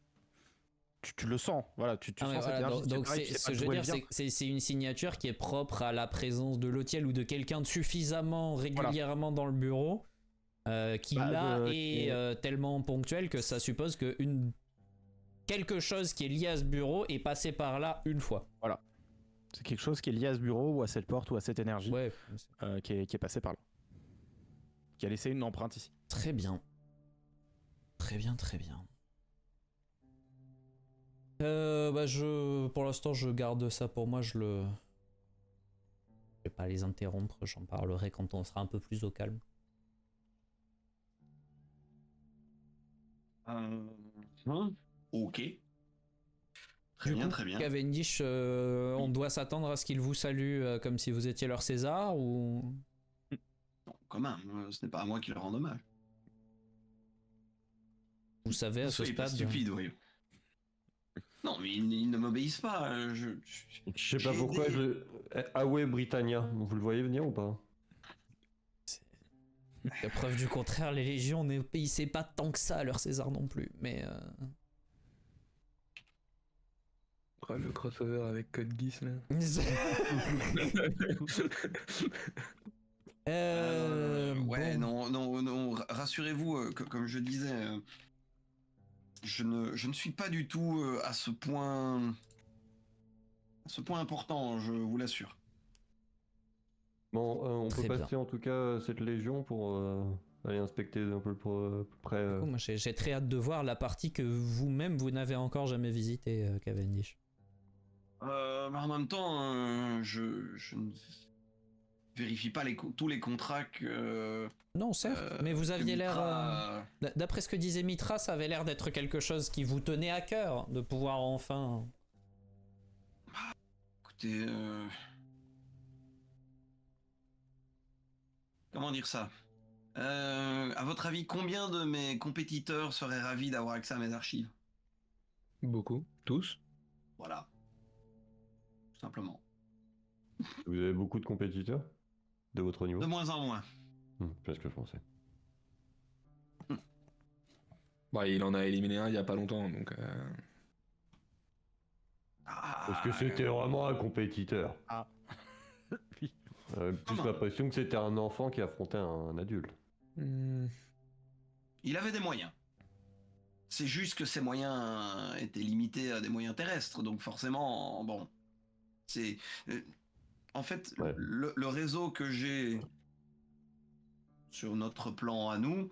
le sens. Voilà, tu Ah ouais, sens cette voilà, énergie. donc pareil, tu sais ce pas que je d'où veux elle dire, vient. c'est une signature qui est propre à la présence de l'hôtel ou de quelqu'un de suffisamment régulièrement dans le bureau, qui là est tellement ponctuel que ça suppose que quelque chose qui est lié à ce bureau est passé par là une fois. C'est quelque chose qui est lié à ce bureau ou à cette porte ou à cette énergie Ouais. qui est passé par là. Qui a laissé une empreinte ici. Très bien. Très bien, très bien. Pour l'instant, je garde ça pour moi. Je vais pas les interrompre. J'en parlerai quand on sera un peu plus au calme. Ok. Très Du bien, coup, très bien. Cavendish, on doit s'attendre à ce qu'il vous salue comme si vous étiez leur César ou... Non, quand même, ce n'est pas à moi qui leur rend hommage. Vous savez à Ne ce soyez pas stade. stupide, oui. Non, mais ils ne m'obéissent pas. Je sais pas j'ai pourquoi des- Away Britannia, vous le voyez venir ou pas? La preuve du contraire, les légions n'obéissaient pas tant que ça à leur César non plus. Mais Le crossover avec Code Geass là. Ouais, bon. non, rassurez-vous, comme je disais, je ne suis pas du tout à ce point important, je vous l'assure. Bon, on peut Très bien. passer en tout cas cette légion pour aller inspecter un peu plus près. Du coup, moi, j'ai très hâte de voir la partie que vous-même vous n'avez encore jamais visitée, Cavendish. Mais en même temps, je ne vérifie pas tous les contrats que. Non, certes, mais vous aviez que l'air. Mitra, D'après ce que disait Mitra, ça avait l'air d'être quelque chose qui vous tenait à cœur, de pouvoir enfin. Écoutez, comment dire ça? À votre avis, combien de mes compétiteurs seraient ravis d'avoir accès à mes archives? Beaucoup. Tous. Voilà. Tout simplement. Vous avez beaucoup de compétiteurs? De votre niveau? De moins en moins. C'est ce que je pensais. Bah, il en a éliminé un il y a pas longtemps, donc. Est-ce que c'était vraiment un compétiteur? Ah. Oui. Plus Non. l'impression que c'était un enfant qui affrontait un adulte. Il avait des moyens. C'est juste que ces moyens étaient limités à des moyens terrestres, donc forcément, bon, c'est... En fait, Ouais. le réseau que j'ai sur notre plan à nous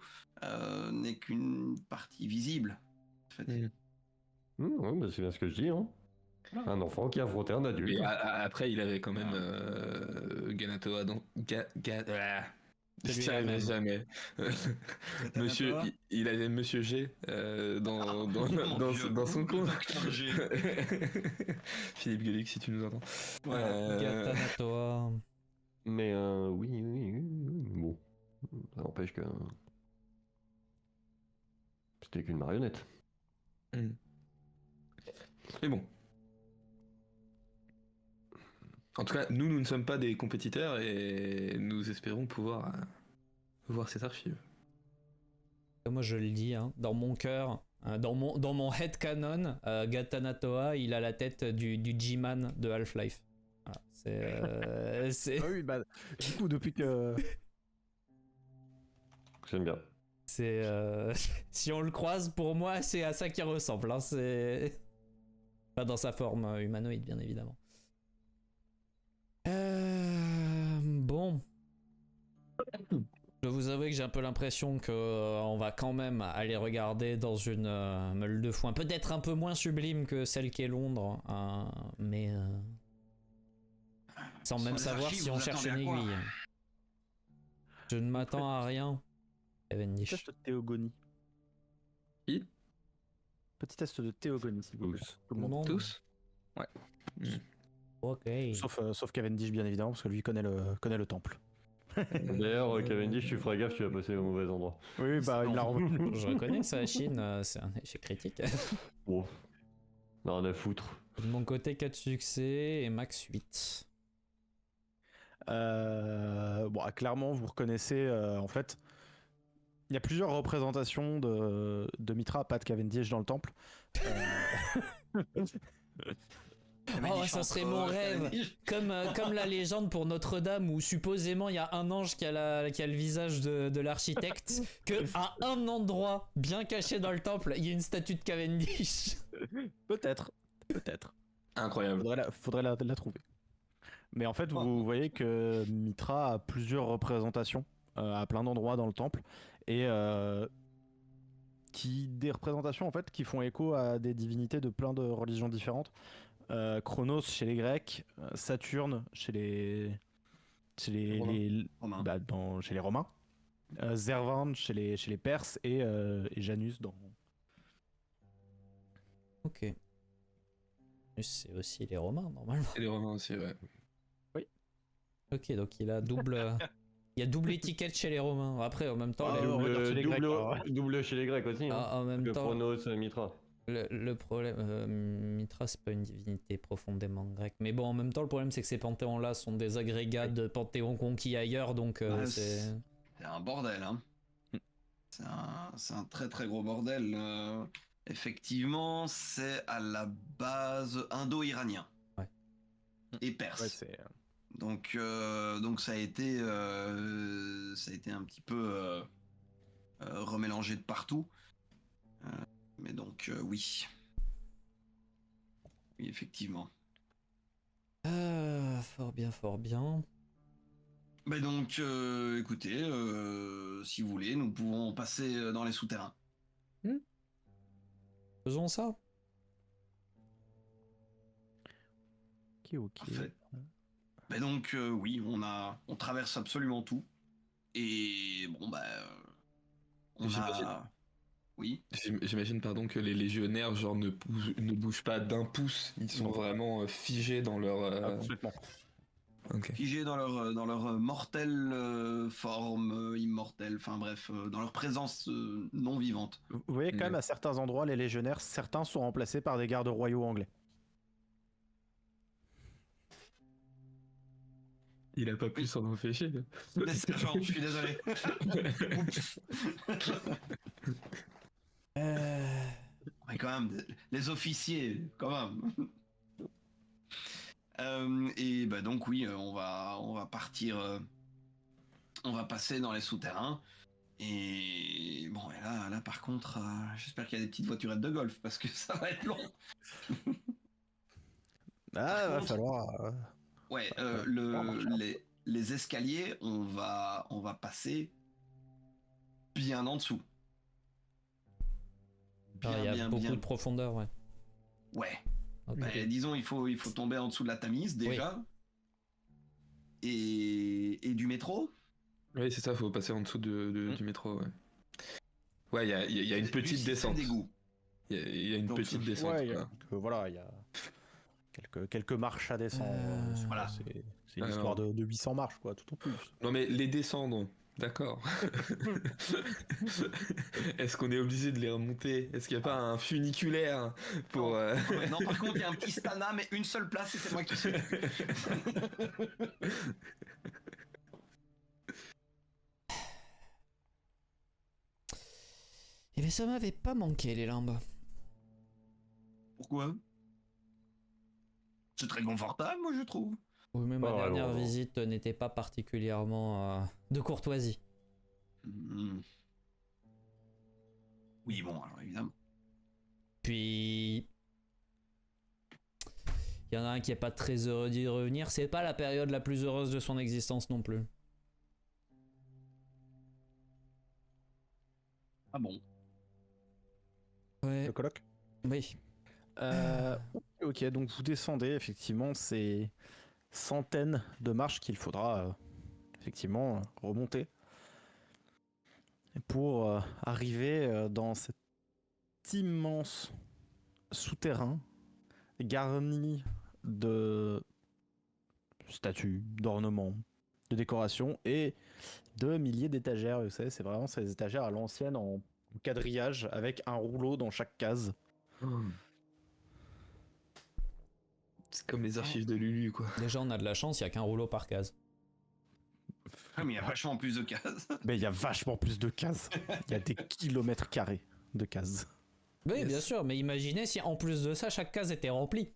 n'est qu'une partie visible. En fait. Ouais, bah, c'est bien ce que je dis, hein. Un enfant qui affrontait un adulte. Et après, il avait quand même Ganatoa dans. J'y arriverai jamais. Monsieur, il avait Monsieur G dans son coin. Docteur G. Philippe Gueluc, si tu nous entends. Gatanatoa. Mais oui. Bon, ça n'empêche que c'était qu'une marionnette. Mais bon. En tout cas, nous ne sommes pas des compétiteurs et nous espérons pouvoir voir ces archives. Moi je le dis, hein, dans mon cœur, dans mon headcanon, Gatanatoa, il a la tête du G-Man de Half-Life. Voilà, c'est... Ah oui, bah, du coup, depuis que. J'aime bien. C'est si on le croise, pour moi, c'est à ça qu'il ressemble. Hein, c'est pas dans sa forme humanoïde, bien évidemment. Bon, je vous avoue que j'ai un peu l'impression que on va quand même aller regarder dans une meule de foin, peut-être un peu moins sublime que celle qu'est Londres, mais sans même savoir si on cherche une aiguille. Je ne m'attends à rien. Cavendish. Test de théogonie. Qui? Petit test de théogonie, s'il vous plaît. Tout le monde. Tous? Ouais. Ok. Sauf Cavendish, bien évidemment, parce que lui connaît le temple. D'ailleurs, Cavendish, tu feras gaffe, tu vas passer au mauvais endroit. Oui, bah, il l'a remarqué. Je reconnais que ça, Chine, c'est un échec critique. Bon, non, rien à foutre. De mon côté, 4 succès et max 8. Bon, clairement, vous reconnaissez, en fait, il y a plusieurs représentations de Mitra, pas de Cavendish dans le temple. Oh, ça serait mon rêve. Comme la légende pour Notre-Dame où supposément il y a un ange qui a le visage de l'architecte, que à un endroit bien caché dans le temple, il y a une statue de Cavendish. Peut-être. Incroyable. Faudrait la trouver. Mais en fait, vous voyez que Mitra a plusieurs représentations à plein d'endroits dans le temple et des représentations en fait qui font écho à des divinités de plein de religions différentes. Chronos chez les Grecs, Saturne chez les Romains. chez les Romains, Zervan chez les Perses et Janus dans. Ok. C'est aussi les Romains normalement. Et les Romains aussi, ouais. Ok, donc il a double étiquette chez les Romains. Après, en même temps, chez les Grecs, double chez les Grecs aussi. Hein. en même Le temps, Chronos, Mitra. le problème, Mitra c'est pas une divinité profondément grecque, mais bon en même temps le problème c'est que ces panthéons là sont des agrégats de panthéons conquis ailleurs, donc c'est un bordel, hein. C'est un très très gros bordel. Effectivement, c'est à la base indo-iranien. Ouais. Et perse. Ouais, c'est. Donc ça a été un petit peu remélangé de partout. Mais donc oui, effectivement. fort bien. Mais donc écoutez, si vous voulez, nous pouvons passer dans les souterrains. Faisons ça. Ok. Parfait. Mais donc oui, on traverse absolument tout. Et bon on J'imagine. a... Oui. J'imagine pardon que les légionnaires genre ne bougent pas d'un pouce, ils sont vraiment figés dans leur. Complètement. Ok. Figés dans leur mortelle forme immortelle, enfin bref, dans leur présence non vivante. Vous voyez quand même à certains endroits, les légionnaires, certains sont remplacés par des gardes royaux anglais. Il a pas pu s'en empêcher. Les sergents, je suis désolé. Oups. Mais quand même, les officiers, quand même. Et bah donc oui, on va partir, on va passer dans les souterrains. Et bon, et là par contre, j'espère qu'il y a des petites voiturettes de golf parce que ça va être long. Ah, va contre- falloir. Ouais, marcher les escaliers, on va passer bien en dessous. Il y a beaucoup de profondeur, ouais. Ouais. Ok. Ouais, disons, il faut tomber en dessous de la Tamise déjà. Et du métro. Oui, c'est ça, faut passer en dessous du métro, ouais. Ouais, il y a une Du petite système descente. d'égout. Il y a une Donc, petite descente. Ouais, voilà. voilà, il y a quelques marches à descendre. Voilà. C'est une histoire de 800 marches, quoi, tout en plus. Non, mais les descendre, d'accord. Est-ce qu'on est obligé de les remonter? Est-ce qu'il n'y a pas un funiculaire pour... Non, par contre, il y a un petit stana, mais une seule place, et c'est moi qui suis. Eh bien, ça m'avait pas manqué, les limbes. Pourquoi? C'est très confortable, moi, je trouve. Oui, mais ma Oh, dernière alors. visite n'était pas particulièrement de courtoisie. Hmm. Oui, bon, alors évidemment. Puis... Il y en a un qui est pas très heureux d'y revenir. C'est pas la période la plus heureuse de son existence non plus. Ah bon? Ouais. Le colloque Oui. Ok, donc vous descendez, effectivement, ces centaines de marches qu'il faudra effectivement remonter pour arriver dans cet immense souterrain garni de statues, d'ornements, de décorations et de milliers d'étagères. Vous savez, c'est vraiment ces étagères à l'ancienne en quadrillage avec un rouleau dans chaque case. C'est comme les archives de Lulu, quoi. Déjà, on a de la chance, il y a qu'un rouleau par case. Ah, mais il y a vachement plus de cases. Mais il y a vachement plus de cases. Il y a des kilomètres carrés de cases. Oui, Yes. bien sûr, mais imaginez si en plus de ça, chaque case était remplie.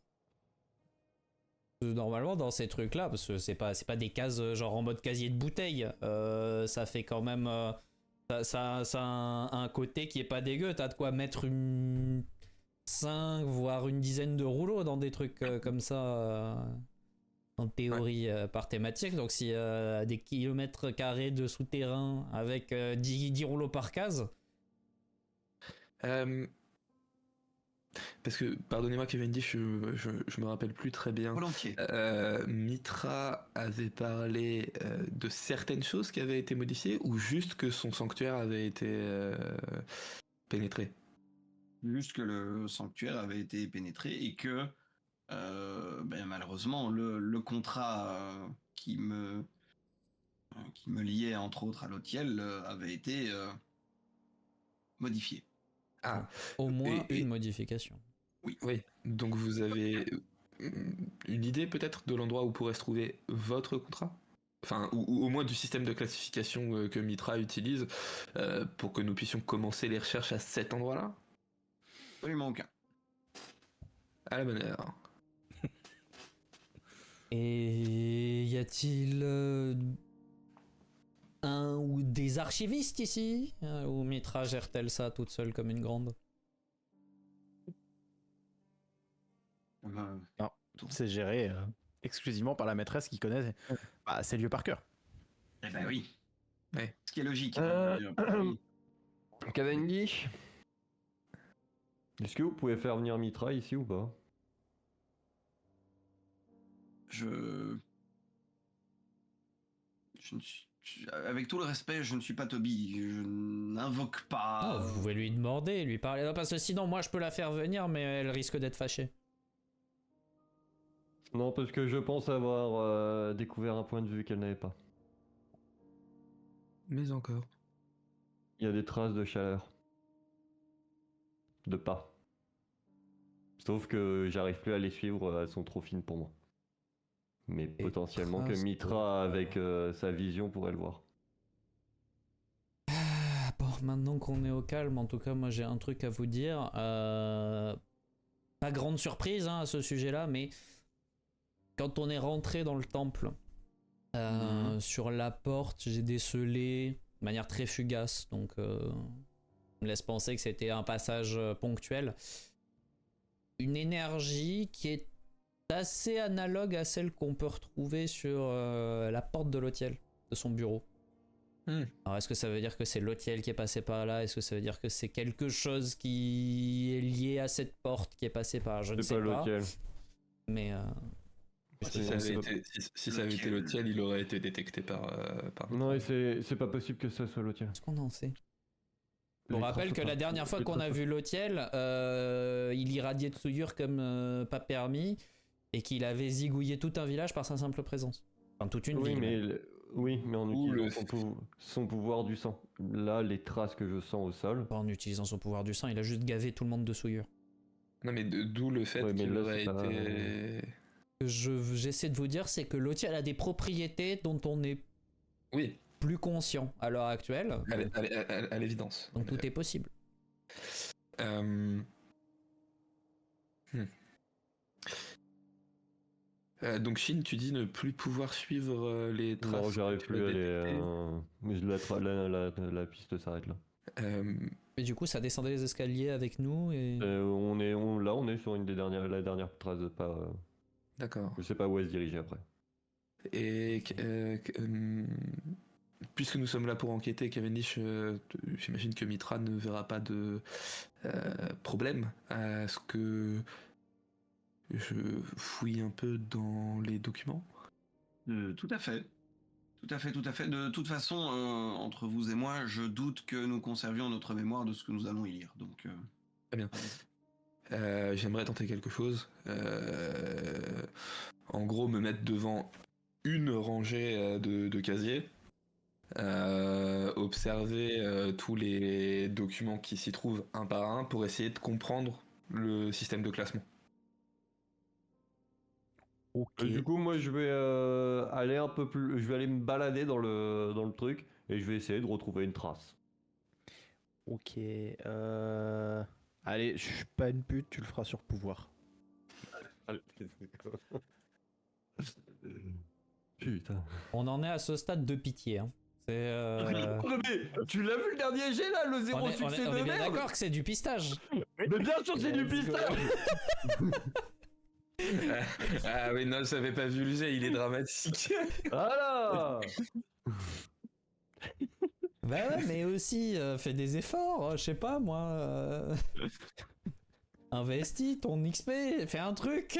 Normalement, dans ces trucs-là, parce que c'est pas des cases genre en mode casier de bouteille, ça fait quand même. Ça a un côté qui est pas dégueu. T'as de quoi mettre 5 voire une dizaine de rouleaux dans des trucs comme ça. En théorie, par thématique. Donc, si des kilomètres carrés de souterrain avec 10 rouleaux par case. Parce que, pardonnez-moi Cavendish, je me rappelle plus très bien. Volontiers. Mitra avait parlé de certaines choses qui avaient été modifiées ou juste que son sanctuaire avait été pénétré? Juste que le sanctuaire avait été pénétré et que malheureusement le contrat qui me liait entre autres à l'Otiel avait été modifié. Ah, Au moins Et- une modification. oui. Donc vous avez une idée peut-être de l'endroit où pourrait se trouver votre contrat? Enfin, ou au moins du système de classification que Mitra utilise pour que nous puissions commencer les recherches à cet endroit-là? Absolument aucun. À la bonne heure. Et y a-t-il un ou des archivistes ici? Ou Mitra gère-t-elle ça toute seule comme une grande? C'est géré exclusivement par la maîtresse qui connaît ces lieux par cœur. Eh ben oui. Ouais. Ce qui est logique. Cavendish, est-ce que vous pouvez faire venir Mitra ici ou pas? Je ne suis... Avec tout le respect, je ne suis pas Toby. Je n'invoque pas. Ah, vous pouvez lui demander, lui parler. Non, parce que sinon, moi, je peux la faire venir, mais elle risque d'être fâchée. Non, parce que je pense avoir découvert un point de vue qu'elle n'avait pas. Mais encore. Il y a des traces de chaleur. De pas. Sauf que j'arrive plus à les suivre, elles sont trop fines pour moi. Mais Et potentiellement que traces Mitra, avec sa vision, pourrait le voir. Ah, bon, maintenant qu'on est au calme, en tout cas, moi j'ai un truc à vous dire. Pas grande surprise à ce sujet-là, mais quand on est rentré dans le temple, sur la porte, j'ai décelé de manière très fugace, donc on me laisse penser que c'était un passage ponctuel. Une énergie qui est assez analogue à celle qu'on peut retrouver sur la porte de l'hôtel, de son bureau. Alors est-ce que ça veut dire que c'est l'hôtel qui est passé par là? Est-ce que ça veut dire que c'est quelque chose qui est lié à cette porte qui est passé par là? Je ne sais pas. l'hôtel. Mais Si ça avait été l'hôtel, il aurait été détecté par. Non, et c'est pas possible que ça soit l'hôtel. est-ce qu'on en sait? On rappelle que la dernière fois qu'on a vu l'hôtel, il irradiait de souillure comme pas permis et qu'il avait zigouillé tout un village par sa simple présence. Enfin, toute une Oui, ville. mais en utilisant son pouvoir du sang. Là, les traces que je sens au sol. En utilisant son pouvoir du sang, il a juste gavé tout le monde de souillure. Non, mais d'où le fait Ouais, mais qu'il là, aurait c'est pas- été. J'essaie de vous dire, c'est que l'hôtel a des propriétés dont on n'est Oui, plus conscient à l'heure actuelle. à l'évidence. Donc tout est possible. Donc Shin, tu dis ne plus pouvoir suivre les traces. Non, j'arrive que tu plus as à détectées. aller. La piste s'arrête là. Et du coup, ça descendait les escaliers avec nous et... On est sur la dernière trace de pas. D'accord. Je sais pas où elle se diriger après. Et puisque nous sommes là pour enquêter, Cavendish, j'imagine que Mitra ne verra pas de problème à ce que je fouille un peu dans les documents. Tout à fait. Tout à fait. De toute façon, entre vous et moi, je doute que nous conservions notre mémoire de ce que nous allons y lire. Donc, Très bien. J'aimerais tenter quelque chose. En gros, me mettre devant une rangée de casiers, observer tous les documents qui s'y trouvent un par un pour essayer de comprendre le système de classement. Ok. Du coup, moi, je vais aller un peu plus. Je vais aller me balader dans le truc et je vais essayer de retrouver une trace. Ok. Allez, je suis pas une pute, tu le feras sur pouvoir. Putain. On en est à ce stade de pitié. Hein. C'est... Oh, mais tu l'as vu le dernier jet là, le zéro succès on de est bien merde. d'accord que c'est du pistage. Mais bien sûr, c'est du pistage. Ah oui, non, j'avais pas vu le jet, il est dramatique. Voilà. Bah ouais, mais aussi, fais des efforts, je sais pas moi. Investis ton XP, fais un truc.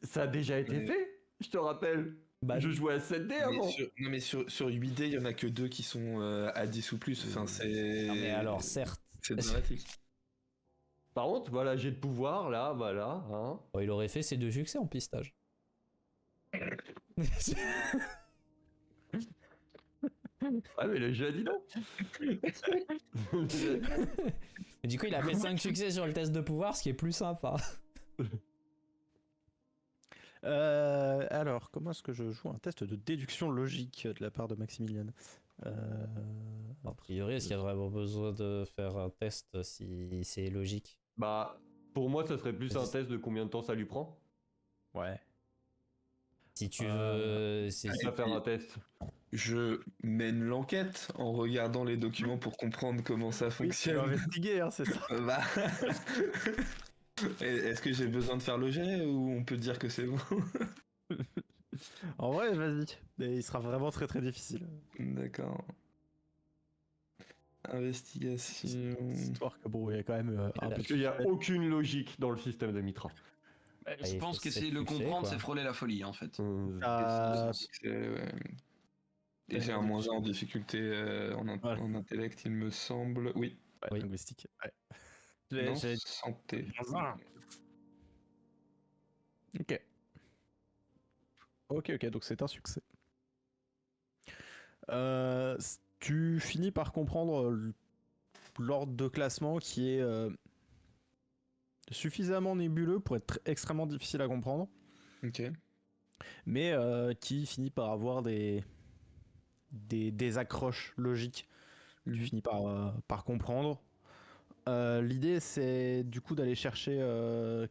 Ça a déjà été fait, je te rappelle. Bah, Je jouais à 7D avant. Mais sur 8D, il y en a que 2 qui sont à 10 ou plus. Enfin, c'est. non, mais alors, certes. C'est dramatique. Par contre, voilà, j'ai de pouvoir là, voilà. Hein. Bon, il aurait fait ses 2 succès en pistage. Ah, mais le jeu a dit non. Et du coup, il a fait 5 succès sur le test de pouvoir, ce qui est plus sympa. Alors, comment est-ce que je joue un test de déduction logique de la part de Maximilian? A priori, est-ce qu'il y a vraiment besoin de faire un test si c'est logique? Bah, pour moi, ça serait plus un test de combien de temps ça lui prend. Ouais. Si tu veux... Ça faire un test. Je mène l'enquête en regardant les documents pour comprendre comment ça Oui, tu fonctionne. l'as investigué, hein, c'est ça. Bah. Est-ce que j'ai besoin de faire le jet ou on peut dire que c'est bon? En vrai, vas-y. Mais il sera vraiment très très difficile. D'accord. Investigation. Histoire que bon, il y a quand même un Parce peu Parce qu'il n'y a aucune logique dans le système de Mitra. je il pense faut qu'essayer de le succès, comprendre, quoi. c'est frôler la folie, en fait. Ah, Ouais. Et j'ai un moins 1 en difficulté Voilà. en intellect, il me semble. Oui. ouais, Oui. linguistique. Ouais. Non, J'ai- santé. Ok. Ok, donc c'est un succès. Tu finis par comprendre l'ordre de classement qui est suffisamment nébuleux pour être extrêmement difficile à comprendre. Ok. mais qui finit par avoir des accroches logiques. Tu finis par comprendre. L'idée, c'est du coup d'aller chercher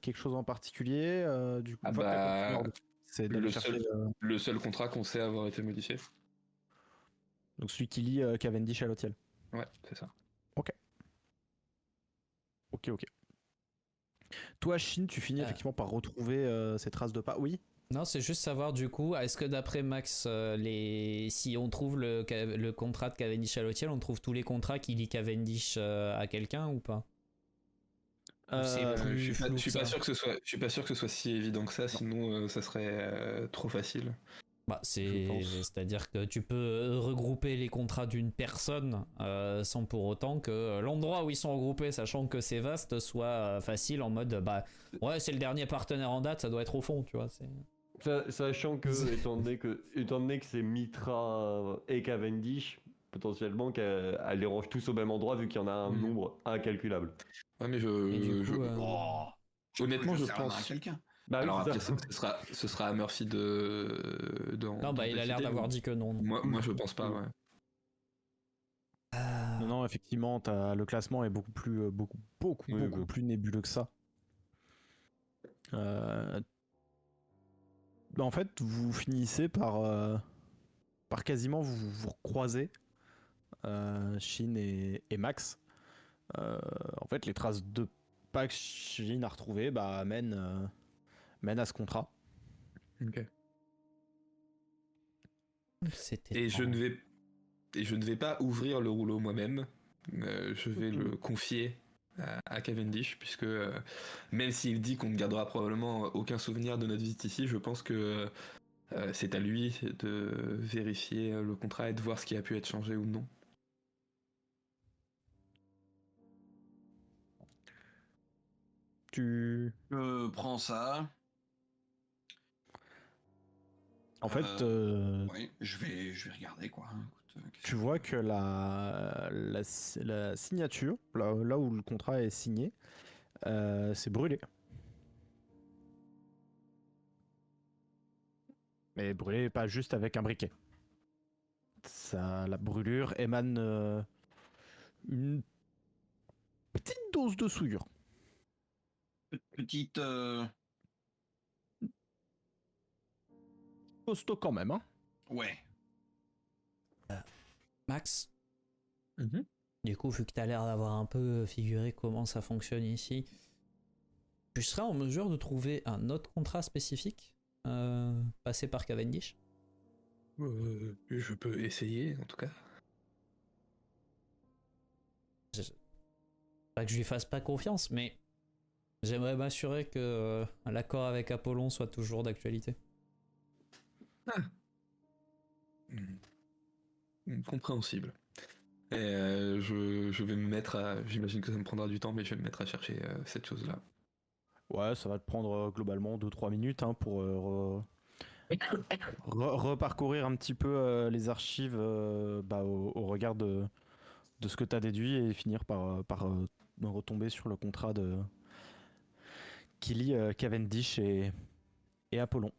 quelque chose en particulier. Du coup, Ah une fois que t'as compris bah, l'ordre, c'est d'aller chercher le seul contrat qu'on sait avoir été modifié. donc celui qui lie Cavendish à l'hôtel. Ouais, c'est ça. Ok. Toi, Shin, tu finis effectivement par retrouver ces traces de pas. Oui. Non, c'est juste savoir du coup, est-ce que d'après Max, si on trouve le contrat de Cavendish à l'hôtel, on trouve tous les contrats qui lient Cavendish à quelqu'un ou pas? Ou c'est plus Je flou suis que pas ça sûr que ce soit si évident que ça, sinon ça serait trop facile. Bah, Je pense. c'est-à-dire que tu peux regrouper les contrats d'une personne sans pour autant que l'endroit où ils sont regroupés, sachant que c'est vaste, soit facile en mode bah ouais, c'est le dernier partenaire en date, ça doit être au fond, tu vois. Sachant que, étant donné que c'est Mitra et Cavendish, potentiellement qu'elle les range tous au même endroit vu qu'il y en a un nombre incalculable. Ouais, mais Et du coup, honnêtement, je serre la main à pense. quelqu'un. Bah, Alors oui, après, c'est ça. ce sera à Murphy non, bah il a l'air d'avoir dit que non. Moi, je pense pas, ouais. Non, effectivement, le classement est beaucoup plus nébuleux que ça. En fait, vous finissez par quasiment vous croiser, Shin et Max. En fait, les traces de pas que Shin a retrouvé mènent à ce contrat. Ok. C'était Et je ne vais pas ouvrir le rouleau moi-même. Je vais le confier à Cavendish, puisque même s'il dit qu'on ne gardera probablement aucun souvenir de notre visite ici, je pense que c'est à lui de vérifier le contrat et de voir ce qui a pu être changé ou non. Tu... Je prends ça. En fait, Oui, je vais regarder quoi. Écoute, tu vois que la signature, là où le contrat est signé, c'est brûlé. Mais brûlé pas juste avec un briquet. La brûlure émane une petite dose de souillure. Petite. Costaud quand même, hein. Ouais. Max, du coup, vu que tu as l'air d'avoir un peu figuré comment ça fonctionne ici, tu seras en mesure de trouver un autre contrat spécifique passé par Cavendish? Je peux essayer, en tout cas. Pas que je lui fasse pas confiance, mais j'aimerais m'assurer que l'accord avec Apollon soit toujours d'actualité. Compréhensible. Et je vais me mettre à... J'imagine que ça me prendra du temps, mais je vais me mettre à chercher cette chose-là. Ouais, ça va te prendre globalement 2-3 minutes pour reparcourir un petit peu les archives au regard de ce que tu as déduit et finir par retomber sur le contrat qui lie Cavendish et Apollon.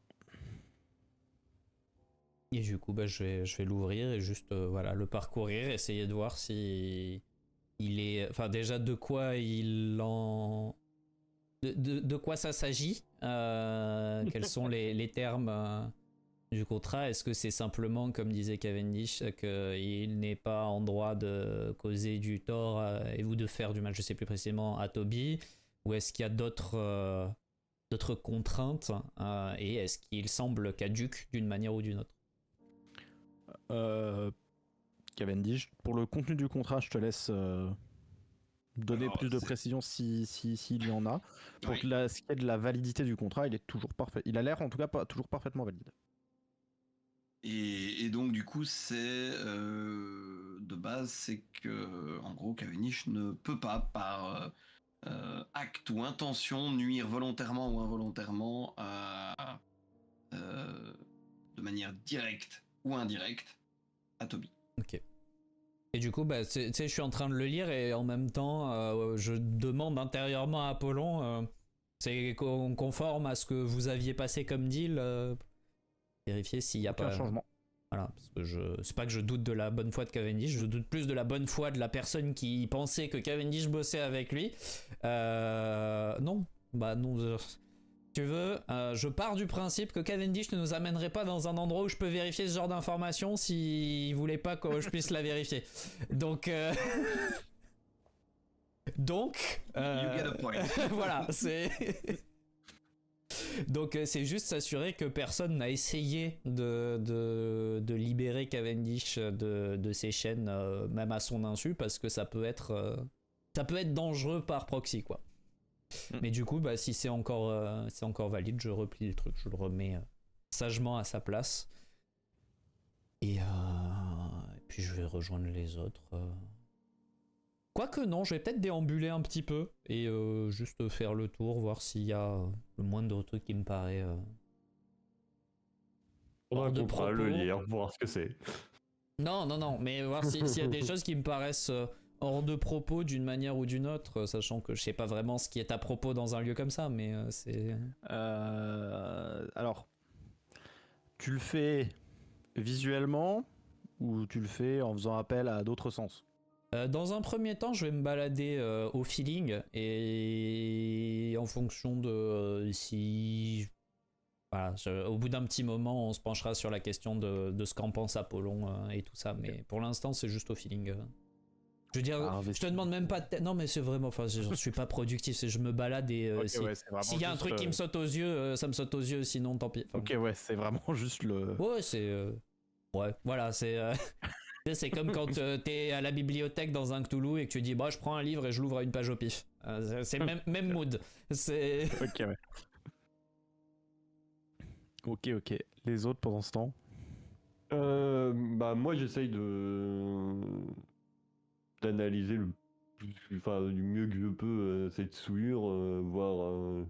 Et du coup, je vais l'ouvrir et juste le parcourir, essayer de voir si il est... Enfin déjà de quoi il en... De quoi ça s'agit, quels sont les termes du contrat. Est-ce que c'est simplement, comme disait Cavendish, qu'il n'est pas en droit de causer du tort ou de faire du mal, je sais plus précisément, à Toby, ou est-ce qu'il y a d'autres contraintes et est-ce qu'il semble caduque d'une manière ou d'une autre? Cavendish, pour le contenu du contrat, je te laisse donner plus de précision s'il y en a. Pour ce qui est de la validité du contrat, il est toujours parfait. Il a l'air en tout cas toujours parfaitement valide. Et donc du coup, c'est de base, c'est que en gros, Cavendish ne peut pas par acte ou intention nuire volontairement ou involontairement de manière directe ou indirecte à Toby. Ok. Et du coup, tu sais, je suis en train de le lire et en même temps, je demande intérieurement à Apollon C'est conforme à ce que vous aviez passé comme deal. Vérifier s'il n'y a Aucun pas changement. Voilà, parce que c'est pas que je doute de la bonne foi de Cavendish, je doute plus de la bonne foi de la personne qui pensait que Cavendish bossait avec lui. Non, bah non. Tu veux, je pars du principe que Cavendish ne nous amènerait pas dans un endroit où je peux vérifier ce genre d'informations s'il voulait pas que je puisse la vérifier. Donc, You get a point. voilà, c'est. Donc c'est juste s'assurer que personne n'a essayé de libérer Cavendish de ses chaînes, même à son insu, parce que ça peut être dangereux par proxy, quoi. Mais du coup, bah, si c'est encore valide, je replie le truc, je le remets sagement à sa place. Et puis je vais rejoindre les autres. Quoique non, je vais peut-être déambuler un petit peu et juste faire le tour, voir s'il y a le moindre truc qui me paraît hors de propos. le lire, voir ce que c'est. Non, mais voir s'il y a des choses qui me paraissent hors de propos d'une manière ou d'une autre, sachant que je sais pas vraiment ce qui est à propos dans un lieu comme ça, mais c'est... Alors, tu le fais visuellement ou tu le fais en faisant appel à d'autres sens? Dans un premier temps, je vais me balader au feeling et en fonction de si... Voilà, au bout d'un petit moment, on se penchera sur la question de ce qu'en pense Apollon et tout ça, mais pour l'instant, c'est juste au feeling. Je veux dire, je te demande même pas de... Non, mais c'est vraiment... Enfin, je suis pas productif, je me balade et s'il y a un truc qui me saute aux yeux, ça me saute aux yeux, sinon tant pis. Enfin, ok, ouais, c'est vraiment juste le... Ouais, c'est... Ouais, voilà, c'est... C'est comme quand t'es à la bibliothèque dans un Cthulhu et que tu dis bah je prends un livre et je l'ouvre à une page au pif. C'est même mood. C'est... Ok, ouais. Ok. Les autres pendant ce temps? Bah moi j'essaye d'analyser du mieux que je peux cette souillure, voir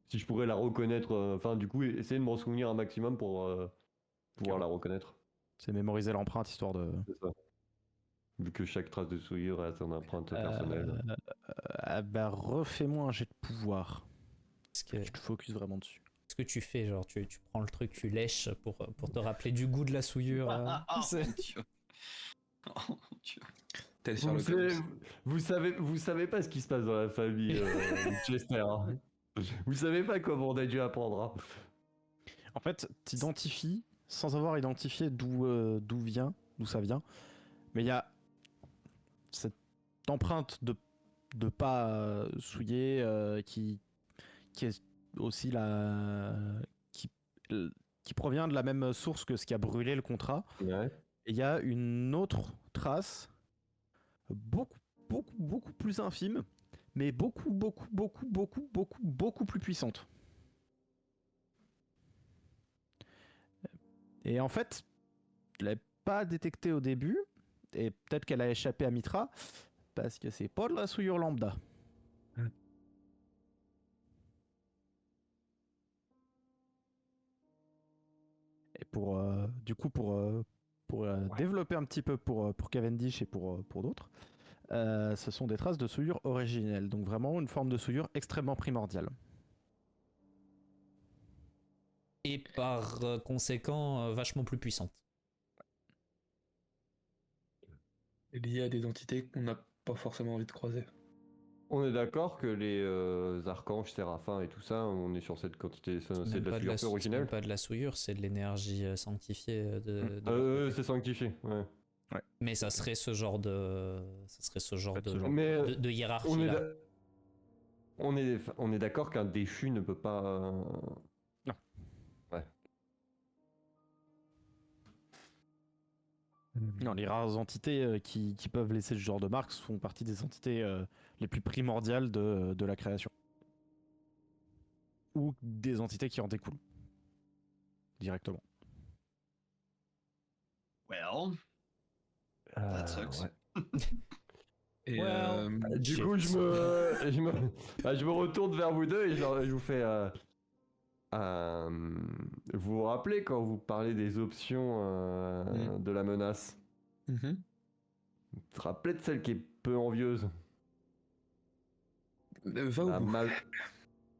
si je pourrais la reconnaître. Du coup essayer de me souvenir un maximum pour pouvoir la reconnaître. C'est mémoriser l'empreinte histoire de... C'est ça. Vu que chaque trace de souillure a son empreinte personnelle. Bah refais-moi un jet de pouvoir. Parce que... Je te focus vraiment dessus. Ce que tu fais, genre tu prends le truc, tu lèches pour te rappeler du goût de la souillure. Oh mon Dieu. Oh mon Vous Dieu. vous savez pas ce qui se passe dans la famille Chester. Hein. Vous savez pas comment on a dû apprendre. Hein. En fait, t'identifies sans avoir identifié d'où ça vient. Mais il y a cette empreinte de pas souillé qui est aussi qui provient de la même source que ce qui a brûlé le contrat. Ouais. Et il y a une autre trace beaucoup plus infime, mais beaucoup plus puissante. Et en fait, je l'ai pas détectée au début, et peut-être qu'elle a échappé à Mitra, parce que c'est pas de la souillure lambda. Et pour développer un petit peu pour Cavendish et pour d'autres, ce sont des traces de souillure originelle, donc vraiment une forme de souillure extrêmement primordiale. Et par conséquent, vachement plus puissante. Et lié à des entités qu'on n'a pas forcément envie de croiser. On est d'accord que les archanges, séraphins et tout ça, on est sur cette quantité, c'est de la souillure originelle. C'est pas de la souillure, c'est de l'énergie sanctifiée c'est sanctifié, ouais. Mais ça serait ce genre de hiérarchie on est là. On est d'accord qu'un déchu ne peut pas. Non. Ouais. Non, les rares entités qui peuvent laisser ce genre de marques font partie des entités les plus primordiales de la création. Ou des entités qui en découlent. Directement. Well, that sucks. Ouais. Et Du coup, je me retourne vers vous deux et je vous fais. Vous vous rappelez quand vous parlez des options de la menace? Vous vous rappelez de celle qui est peu envieuse? va au bout.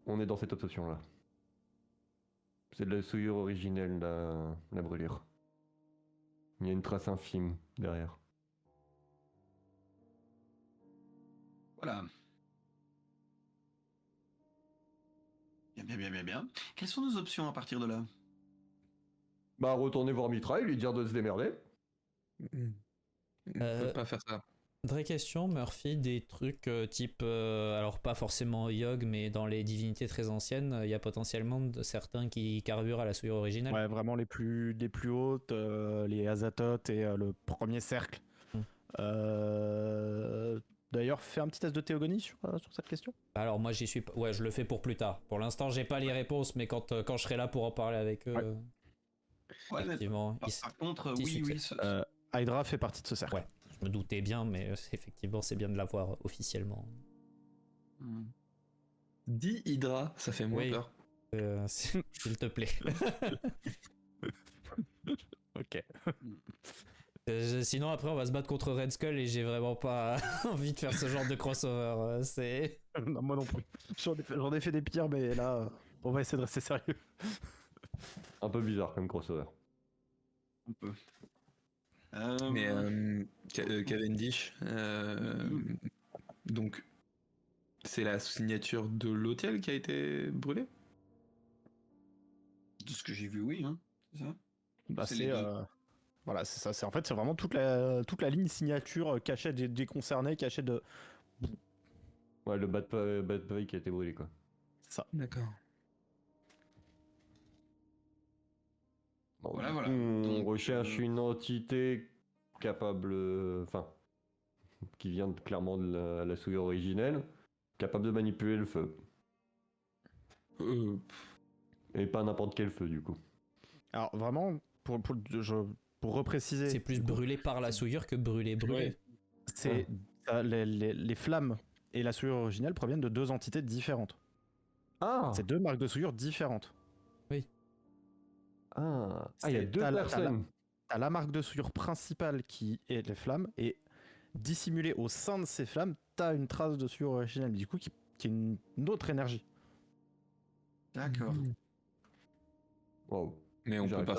on est dans cette obsession-là. C'est de la souillure originelle, la brûlure. Il y a une trace infime derrière. Voilà. Bien. Quelles sont nos options à partir de là? Bah, retourner voir Mitra et lui dire de se démerder. On peut pas faire ça. Vraie question, Murphy, des trucs type, alors pas forcément Yogg, mais dans les divinités très anciennes, il y a potentiellement certains qui carburent à la souillure originelle. Ouais, vraiment les plus hautes, les Azathoth et le premier cercle. D'ailleurs, fais un petit test de théogonie sur cette question. Alors moi j'y suis pas. Ouais, je le fais pour plus tard. Pour l'instant, j'ai pas les réponses, mais quand je serai là pour en parler avec eux, Ouais, mais effectivement. par contre, petit oui. succès. Hydra fait partie de ce cercle. Ouais, je me doutais bien, mais effectivement, c'est bien de l'avoir officiellement. Dis Hydra, ça fait moins Oui. peur. S'il te plaît. Ok. Sinon après on va se battre contre Red Skull et j'ai vraiment pas envie de faire ce genre de crossover. C'est... Non, moi non plus. J'en ai fait des pires, mais là, on va essayer de rester sérieux. Un peu bizarre comme crossover. On peut. Mais Cavendish, donc c'est la signature de l'hôtel qui a été brûlée? De ce que j'ai vu, oui, hein. C'est ça. Bah, C'est les deux. Voilà, c'est ça. En fait, c'est vraiment toute la ligne signature cachée des concernés, cachée de. Ouais, le Bad Boy qui a été brûlé, quoi. C'est ça. D'accord. Bon, Voilà, du voilà. coup, on Donc, recherche une entité capable, enfin, qui vient clairement de la souillure originelle, capable de manipuler le feu. Et pas n'importe quel feu, du coup. Alors, vraiment, pour repréciser. C'est plus brûlé par la souillure que brûlé. Ouais. C'est les flammes et la souillure originelle proviennent de deux entités différentes. Ah, C'est deux marques de souillure différentes. il y a deux personnes. T'as la marque de souillure principale qui est les flammes, et dissimulée au sein de ces flammes, t'as une trace de souillure originelle, du coup, qui est une autre énergie. D'accord. Wow. Mais on peut pas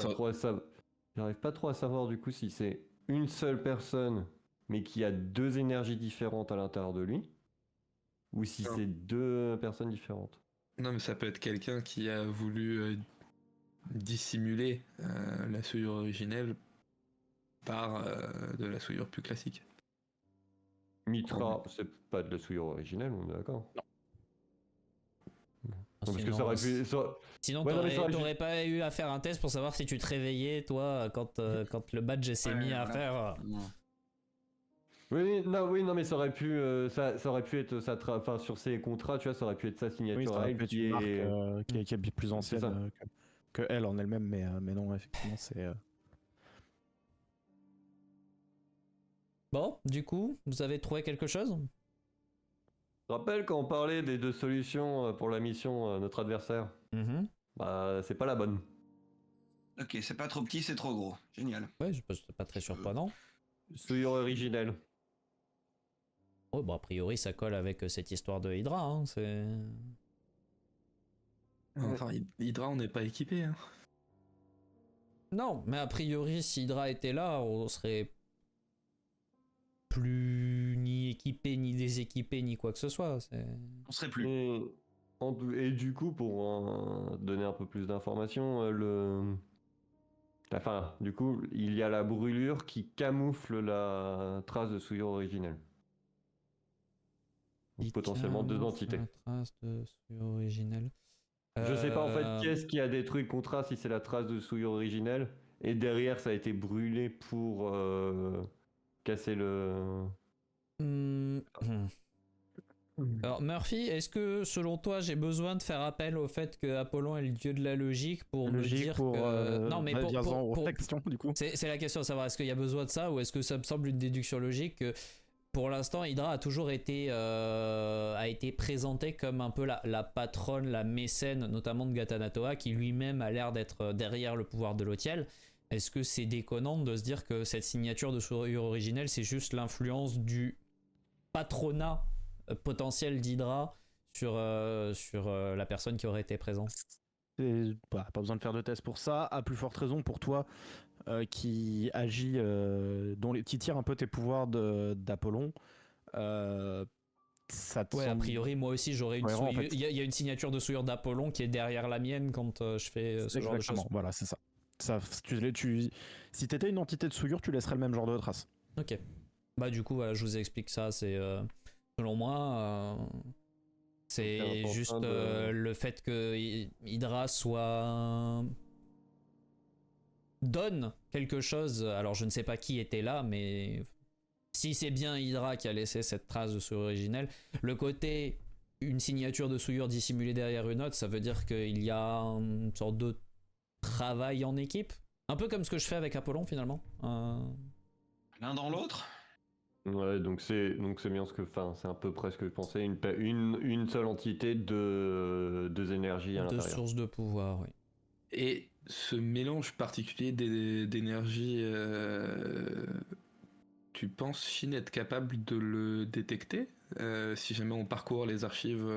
J'arrive pas trop à savoir du coup si c'est une seule personne, mais qui a deux énergies différentes à l'intérieur de lui, ou si Non. c'est deux personnes différentes. Non, mais ça peut être quelqu'un qui a voulu dissimuler la souillure originelle par de la souillure plus classique. Mitra, c'est pas de la souillure originelle, on est d'accord? Non. Parce que ça aurait pu. Sinon, Ouais, non, mais ça aurait t'aurais pas eu à faire un test pour savoir si tu te réveillais, toi, quand le badge s'est mis à faire. Non. Oui, non, mais ça aurait pu, ça aurait pu être enfin, sur ses contrats, tu vois, ça aurait pu être sa signature Oui, ça à aurait elle pu être qui une est. marque qui est plus ça. ancienne que elle en elle-même, mais non, effectivement, c'est. Bon, du coup, vous avez trouvé quelque chose? Je te rappelle quand on parlait des deux solutions pour la mission, notre adversaire. Bah, c'est pas la bonne. Ok, c'est pas trop petit, c'est trop gros. Génial. Ouais, c'est pas très surprenant. Souillure originelle. Oh, bon, a priori, ça colle avec cette histoire de Hydra, hein, c'est... Enfin, Hydra, on n'est pas équipé. Hein. Non, mais a priori, si Hydra était là, on serait plus ni équipé, ni déséquipé, ni quoi que ce soit. On serait plus. Et du coup, pour donner un peu plus d'informations, enfin, du coup, il y a la brûlure qui camoufle la trace de souillure originelle. Donc, potentiellement deux entités. La trace de souillure originelle. Je sais pas en fait qui est-ce qui a détruit le contrat, si c'est la trace de souillure originelle, et derrière ça a été brûlé pour casser le... Alors Murphy, est-ce que selon toi j'ai besoin de faire appel au fait que Apollon est le dieu de la logique pour me dire que... Non mais du coup. C'est la question de savoir est-ce qu'il y a besoin de ça ou est-ce que ça me semble une déduction logique que pour l'instant Hydra a toujours été présentée comme un peu la patronne, la mécène notamment de Gatanatoa qui lui-même a l'air d'être derrière le pouvoir de Lothiel. Est-ce que c'est déconnant de se dire que cette signature de souillure originelle c'est juste l'influence du patronat potentiel d'Hydra sur la personne qui aurait été présente. Pas besoin de faire de test pour ça. À plus forte raison pour toi qui agit, qui tire un peu tes pouvoirs d'Apollon. Ça te Ouais, a semble priori, moi aussi, j'aurais une cohérent, en souillure. fait. Il y a une signature de souillure d'Apollon qui est derrière la mienne quand je fais ce genre de choses. Exactement, voilà, c'est ça. Si t'étais une entité de souillure, tu laisserais le même genre de traces. Ok. Bah du coup, voilà, je vous explique ça. C'est selon moi, c'est juste le fait que Hydra donne quelque chose. Alors je ne sais pas qui était là, mais si c'est bien Hydra qui a laissé cette trace de souillure originelle, le côté une signature de souillure dissimulée derrière une autre, ça veut dire qu'il y a une sorte de travail en équipe, un peu comme ce que je fais avec Apollon finalement. L'un dans l'autre. Ouais, donc c'est bien ce que, enfin, c'est un peu près ce que je pensais, une seule entité de deux énergies à De l'intérieur. sources de pouvoir, oui. Et ce mélange particulier d'énergie, tu penses, Shin, être capable de le détecter si jamais on parcourt les archives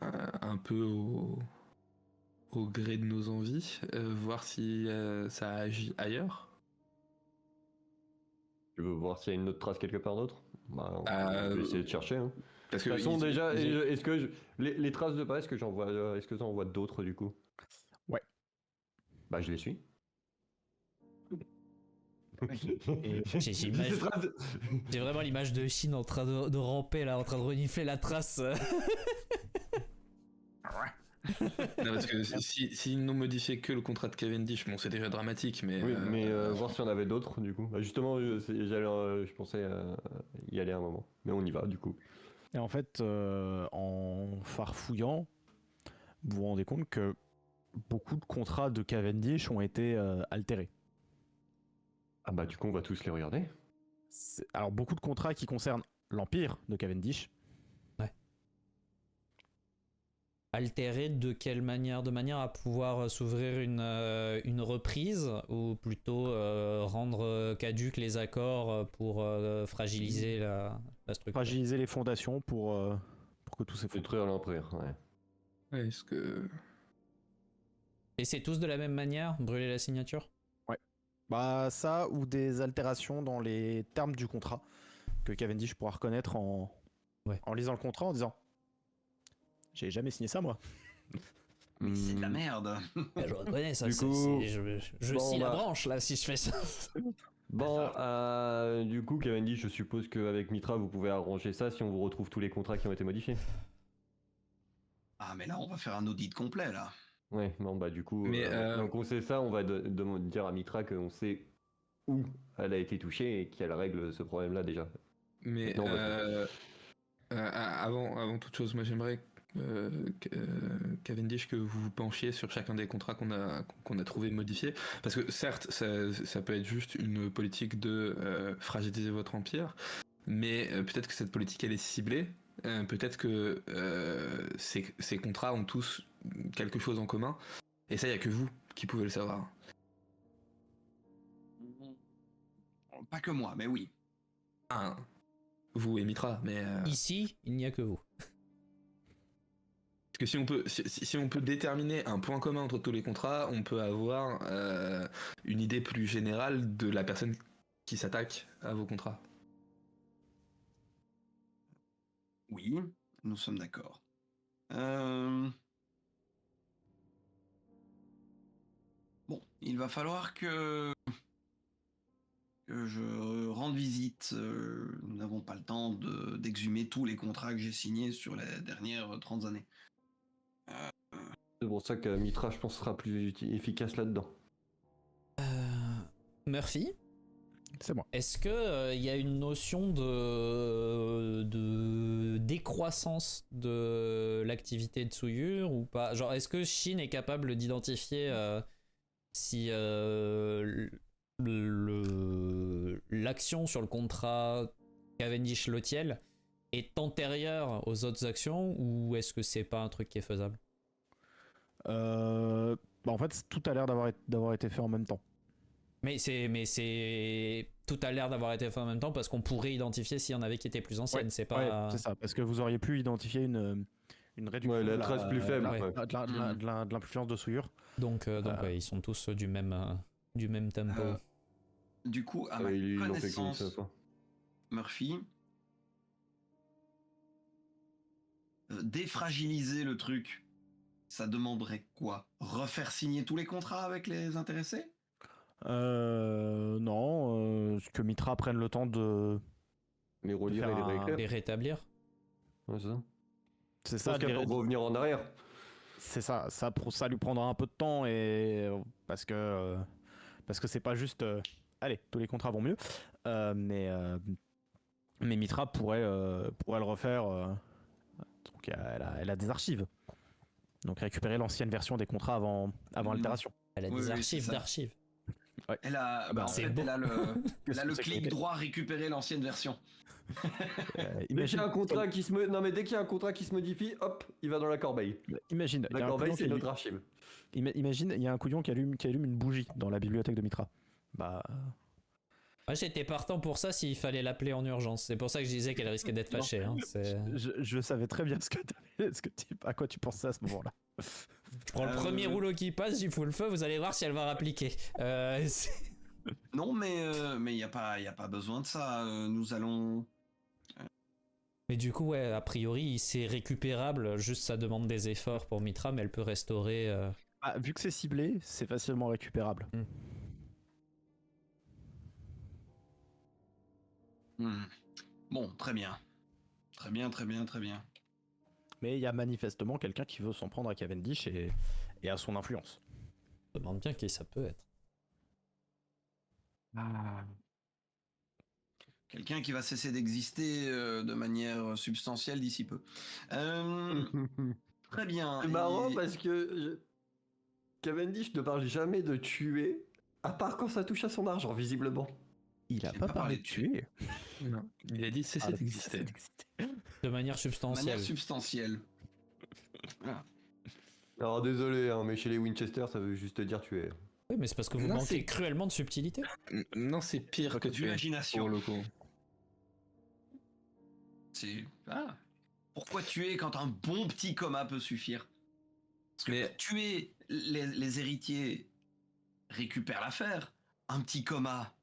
un peu au gré de nos envies, voir si ça agit ailleurs? Tu veux voir s'il y a une autre trace quelque part d'autre? Bah, on peut essayer de chercher. Hein. Parce De que toute façon, déjà, est-ce que les traces de pas, est-ce que j'en vois, est-ce que j'en vois d'autres du coup? Ouais. Bah, je les suis. J'ai vraiment l'image de Shin en train de ramper là, en train de renifler la trace. Non, parce que s'ils n'ont modifié que le contrat de Cavendish, bon, c'est déjà dramatique, mais. Oui, mais voir s'il y en avait d'autres du coup. Bah, justement, je pensais y aller un moment, mais on y va du coup. Et en fait, en farfouillant, vous vous rendez compte que beaucoup de contrats de Cavendish ont été altérés. Ah bah du coup, on va tous les regarder. Alors, beaucoup de contrats qui concernent l'Empire de Cavendish. Altéré de quelle manière? De manière à pouvoir s'ouvrir une reprise, ou plutôt rendre caduques les accords pour fragiliser la structure? Fragiliser les fondations pour que tout s'effondre. Détruire l'Empire, ouais. Ouais, est-ce que. Et c'est tous de la même manière? Brûler la signature? Ouais. Bah, ça, ou des altérations dans les termes du contrat que Cavendish pourra reconnaître en lisant le contrat en disant j'ai jamais signé ça, moi. Mais c'est de la merde. Je reconnais ça. Du coup, je scie la branche là si je fais ça. Bon, du coup, Cavendish, je suppose qu'avec Mitra, vous pouvez arranger ça si on vous retrouve tous les contrats qui ont été modifiés. Ah, mais là, on va faire un audit complet, là. Ouais, bon, bah du coup, Mais, donc on sait ça, on va dire à Mitra qu'on sait où elle a été touchée et qu'elle règle ce problème-là déjà. Mais Non, avant toute chose, moi j'aimerais Cavendish que vous vous penchiez sur chacun des contrats qu'on a trouvé modifiés, parce que certes ça peut être juste une politique de fragiliser votre empire, mais peut-être que cette politique elle est ciblée, peut-être que ces contrats ont tous quelque chose en commun, et ça il y a que vous qui pouvez le savoir. Pas que moi, mais oui. Ah, vous et Mitra, mais Ici, il n'y a que vous. parce que si on peut déterminer un point commun entre tous les contrats, on peut avoir une idée plus générale de la personne qui s'attaque à vos contrats. Oui, nous sommes d'accord. Bon, il va falloir que je rende visite. Nous n'avons pas le temps d'exhumer tous les contrats que j'ai signés sur les dernières 30 années. C'est pour ça que Mitra, je pense, sera plus efficace là-dedans. Murphy, C'est moi. est-ce que il y a une notion de décroissance de l'activité de souillure ou pas? Genre, est-ce que Shin est capable d'identifier si l'action sur le contrat Cavendish-Lotiel est antérieure aux autres actions, ou est-ce que c'est pas un truc qui est faisable? En fait, tout a l'air d'avoir été fait en même temps. Mais tout a l'air d'avoir été fait en même temps parce qu'on pourrait identifier s'il y en avait qui étaient plus anciennes. Ouais, C'est pas. c'est ça, parce que vous auriez pu identifier une réduction Ouais, la trace plus faible. ouais. de l'influence de souillure. Donc ouais, ils sont tous du même tempo. Du coup, à ma Ils l'ont fait comme connaissance, ça. Murphy, défragiliser le truc, ça demanderait quoi? Refaire signer tous les contrats avec les intéressés? Non, que Mitra prenne le temps de... Les relire faire et les un- réécrire. Les rétablir. Ouais, c'est ça. C'est Je ça, pense qu'elle peut revenir en arrière. c'est ça, ça lui prendra un peu de temps et parce que c'est pas juste allez, tous les contrats vont mieux, mais Mitra pourrait le refaire. Donc elle a des archives, donc récupérer l'ancienne version des contrats avant altération. Elle a Oui, des oui, archives c'est ça. d'archives. Elle a, en c'est fait, beau. elle a le c'est que clic c'est- droit récupérer l'ancienne version. Dès qu'il y a un contrat qui se non mais dès qu'il y a un contrat qui se modifie, hop, il va dans la corbeille. Imagine, il y a La un corbeille couillon c'est qui notre archive. imagine, il y a un couillon qui allume une bougie dans la bibliothèque de Mitra. Bah, Moi j'étais partant pour ça s'il fallait l'appeler en urgence. C'est pour ça que je disais qu'elle risquait d'être Non. fâchée. Hein. je savais très bien à quoi tu pensais à ce moment-là. Je prends le premier rouleau qui passe, j'y fous le feu, vous allez voir si elle va rappliquer. Non, mais il y a pas besoin de ça. Nous allons. Mais du coup, ouais, a priori, c'est récupérable. Juste ça demande des efforts pour Mitra, mais elle peut restaurer. Ah, vu que c'est ciblé, c'est facilement récupérable. Bon, très bien. Très bien, très bien, très bien. Mais il y a manifestement quelqu'un qui veut s'en prendre à Cavendish et à son influence. Je me demande bien qui ça peut être. Quelqu'un qui va cesser d'exister de manière substantielle d'ici peu. Très bien. C'est marrant parce que Cavendish ne parle jamais de tuer, à part quand ça touche à son argent, visiblement. Il a J'ai pas pas parlé parlé de de tuer. Non, il a dit cesser d'exister. De manière De substantielle. manière substantielle. Voilà. Alors désolé, hein, mais chez les Winchester, ça veut juste dire tuer. Oui, mais c'est parce que vous Non, manquez c'est- cruellement de subtilité. Non, c'est pire que tu es. D'imagination. Pour le coup. C'est. Ah. Pourquoi tuer quand un bon petit coma peut suffire? Parce que Mais- tuer les héritiers récupère l'affaire. Un petit coma,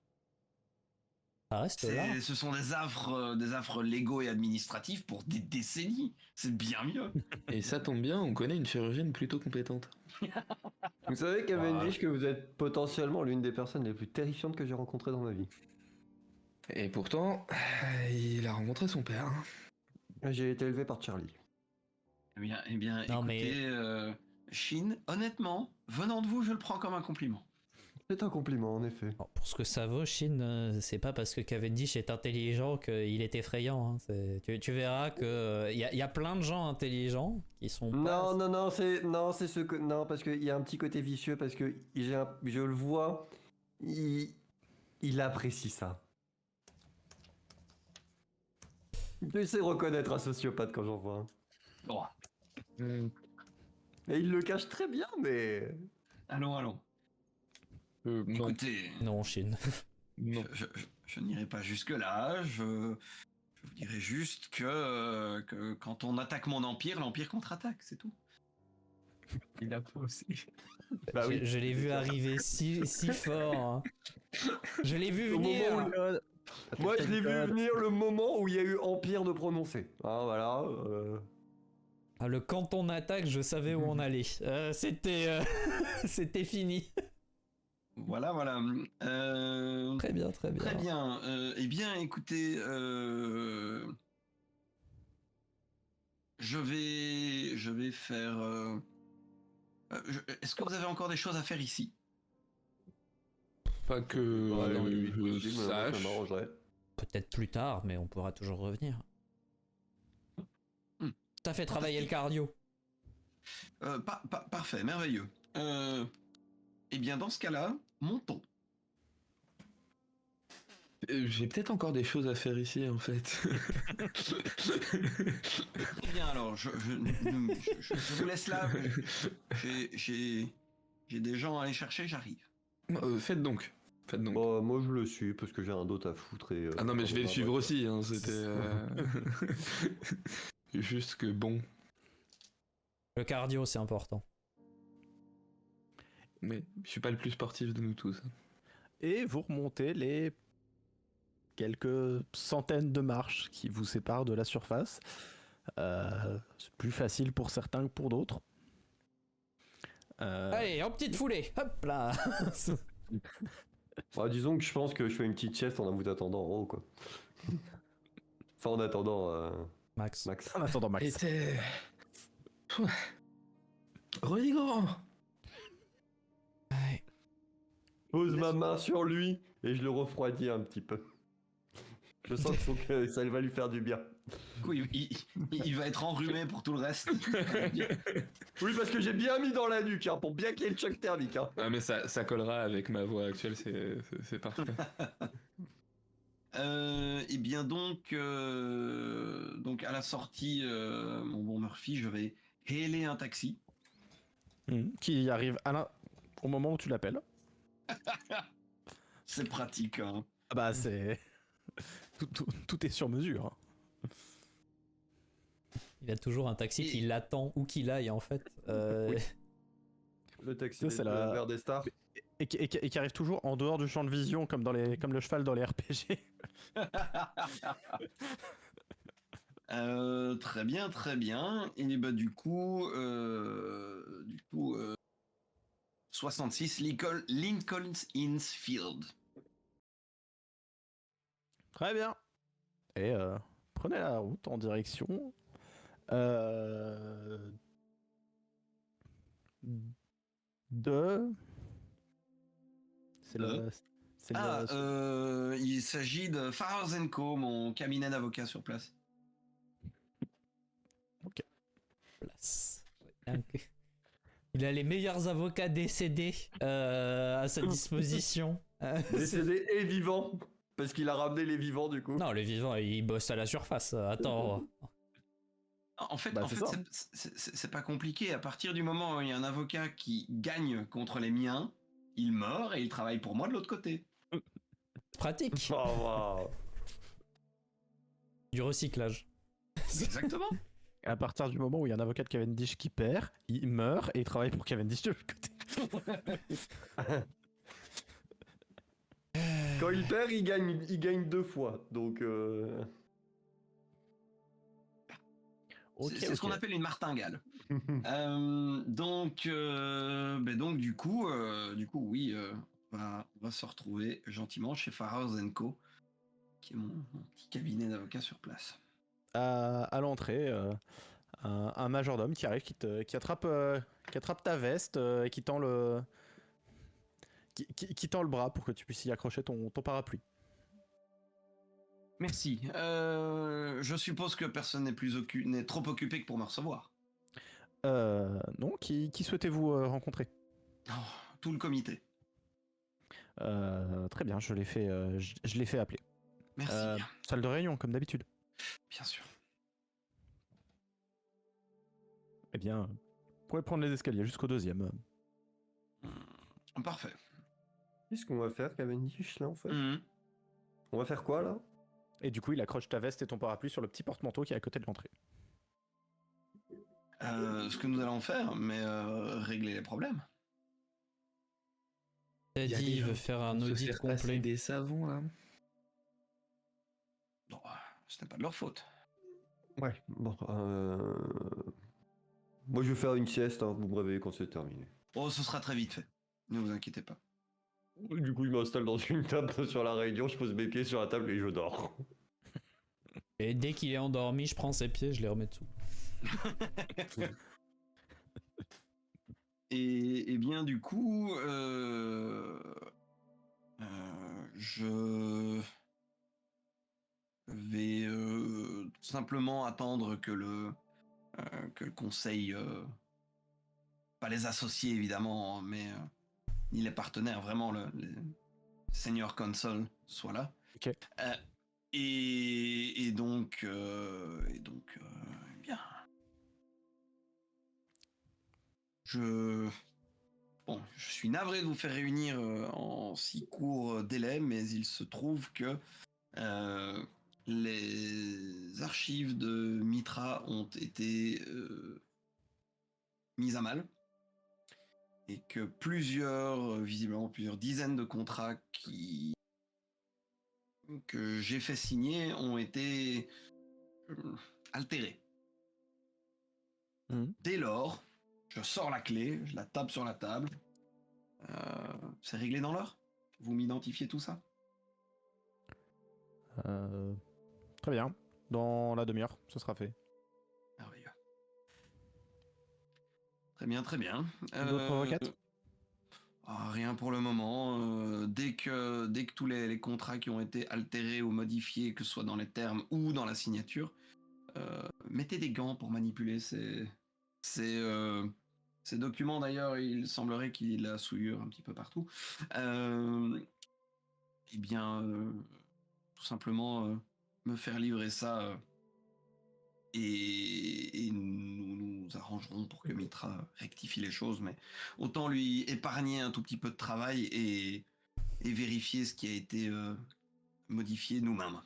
Ça reste là. ce sont des affres légaux et administratifs pour des décennies. C'est bien mieux. Et ça tombe bien, on connaît une chirurgienne plutôt compétente. Vous savez, Cavendish, que vous êtes potentiellement l'une des personnes les plus terrifiantes que j'ai rencontrées dans ma vie. Et pourtant, il a rencontré son père. hein. J'ai été élevé par Charlie. Eh bien, Non, mais- écoutez, Shin, honnêtement, venant de vous, je le prends comme un compliment. C'est un compliment, en effet. Bon, pour ce que ça vaut, Shin, c'est pas parce que Cavendish est intelligent qu'il est effrayant. Hein. Tu verras que y a plein de gens intelligents qui sont pas... Non, c'est ce que non parce qu'il y a un petit côté vicieux parce que je le vois, il apprécie ça. Je sais reconnaître un sociopathe quand j'en vois un. Bon, Et il le cache très bien, mais allons. Non, Écoutez, Non, Shin. non. je n'irai pas jusque-là. Je vous dirai juste que quand on attaque mon empire, l'empire contre-attaque, c'est tout. Il a pas aussi. bah oui. Je l'ai vu arriver si fort. Hein. Je l'ai vu Au venir. moment Moi, je l'ai vu venir le moment où il y a eu empire de prononcer. Ah voilà. Ah, le quand on attaque, je savais où on allait. C'était fini. Voilà. Très bien, très bien. Très bien. Eh bien, écoutez, je vais faire. Est-ce que vous avez encore des choses à faire ici? Pas que Ouais, non, mais oui, je ça sache. m'arrangerait. Peut-être plus tard, mais on pourra toujours revenir. Ça fait travailler le cardio. Parfait, merveilleux. Eh bien, dans ce cas-là, montons. J'ai peut-être encore des choses à faire ici en fait. Très bien, alors, je vous laisse là. J'ai des gens à aller chercher, j'arrive. Faites donc. Faites donc. Bon, moi je le suis parce que j'ai un d'autre à foutre et. Ah non, mais je vais le suivre voiture. aussi, hein, c'était. Juste que bon. Le cardio, c'est important. Mais je suis pas le plus sportif de nous tous. Et vous remontez les quelques centaines de marches qui vous séparent de la surface. C'est plus facile pour certains que pour d'autres. Allez, en petite foulée, hop là. Bah, disons que je pense que je fais une petite sieste en vous attendant en haut, quoi. Enfin, en attendant Max. Max. En attendant, Max. Était. Revigorant. Ouais. Pose ma main sur lui et je le refroidis un petit peu. Je sens que ça va lui faire du bien. Oui, il va être enrhumé pour tout le reste. Oui, parce que j'ai bien mis dans la nuque, hein, pour bien qu'il y ait le choc thermique. Hein. Ah, mais ça collera avec ma voix actuelle, c'est parfait. Et bien donc à la sortie, mon bon Murphy, je vais héler un taxi. Qui arrive au moment où tu l'appelles. C'est pratique, hein. Ah bah c'est... tout est sur mesure. Hein. Il a toujours un taxi qui l'attend où qu'il aille en fait. Le taxi Ça, c'est de la- la mer des stars. Et qui arrive toujours en dehors du champ de vision comme le cheval dans les RPG. Très bien, très bien. Et bah du coup 66 Lincoln's Inn Field. Très bien. Et prenez la route en direction de... Il s'agit de Farrers & Co, mon cabinet d'avocat sur place. Place. Il a les meilleurs avocats décédés à sa disposition. Décédé et vivant. Parce qu'il a ramené les vivants du coup. Non, les vivants, ils bossent à la surface. Attends. En fait, Bah, c'est ça. c'est pas compliqué. À partir du moment où il y a un avocat qui gagne contre les miens, il meurt et il travaille pour moi de l'autre côté. Pratique. Oh, wow. Du recyclage. Exactement. Et à partir du moment où il y a un avocat de Cavendish qui perd, il meurt et il travaille pour Cavendish de l'autre côté. Quand il perd, il gagne 2 fois. Donc. C'est ce qu'on appelle une martingale. Donc du coup, oui, on va se retrouver gentiment chez Farrers & Co, qui est mon petit cabinet d'avocat sur place. À l'entrée, un majordome qui arrive, qui attrape ta veste et qui tend le bras pour que tu puisses y accrocher ton parapluie. Merci. Je suppose que personne n'est trop occupé que pour me recevoir. Non, qui souhaitez-vous rencontrer? Oh, tout le comité. Très bien, je l'ai fait appeler. Merci. Salle de réunion, comme d'habitude. Bien sûr. Eh bien, vous pouvez prendre les escaliers jusqu'au 2e. Parfait. Qu'est-ce qu'on va faire, Cavendish, là, en fait Mhm. On va faire quoi, là Et du coup, il accroche ta veste et ton parapluie sur le petit porte-manteau qui est à côté de l'entrée. Ce que nous allons faire, mais régler les problèmes. T'as dit, il veut faire un audit complet. Des savons là. Non, ce n'est pas de leur faute. Ouais, bon. Moi, je vais faire une sieste, hein, vous me réveillez quand c'est terminé. Oh, ce sera très vite fait. Ne vous inquiétez pas. Du coup, je m'installe dans une table sur la réunion, je pose mes pieds sur la table et je dors. Et dès qu'il est endormi, je prends ses pieds, je les remets dessous. Et bien du coup, je vais tout simplement attendre que le conseil, pas les associés évidemment, mais ni les partenaires, vraiment les senior counsel soient là. Ok. Et donc, bien. Bon, je suis navré de vous faire réunir en si court délai, mais il se trouve que les archives de Mitra ont été mises à mal et que visiblement plusieurs dizaines de contrats que j'ai fait signer ont été altérés. Dès lors, je sors la clé, je la tape sur la table. C'est réglé dans l'heure? Vous m'identifiez tout ça? Très bien. Dans la demi-heure, ce sera fait. Merveilleux. Très bien, très bien. D'autres requêtes? Rien pour le moment. Dès que tous les contrats qui ont été altérés ou modifiés, que ce soit dans les termes ou dans la signature, mettez des gants pour manipuler ces documents. D'ailleurs, il semblerait qu'il y ait de la souillure un petit peu partout. Eh bien, tout simplement me faire livrer ça et nous arrangerons pour que Mitra rectifie les choses, mais autant lui épargner un tout petit peu de travail et vérifier ce qui a été modifié nous-mêmes.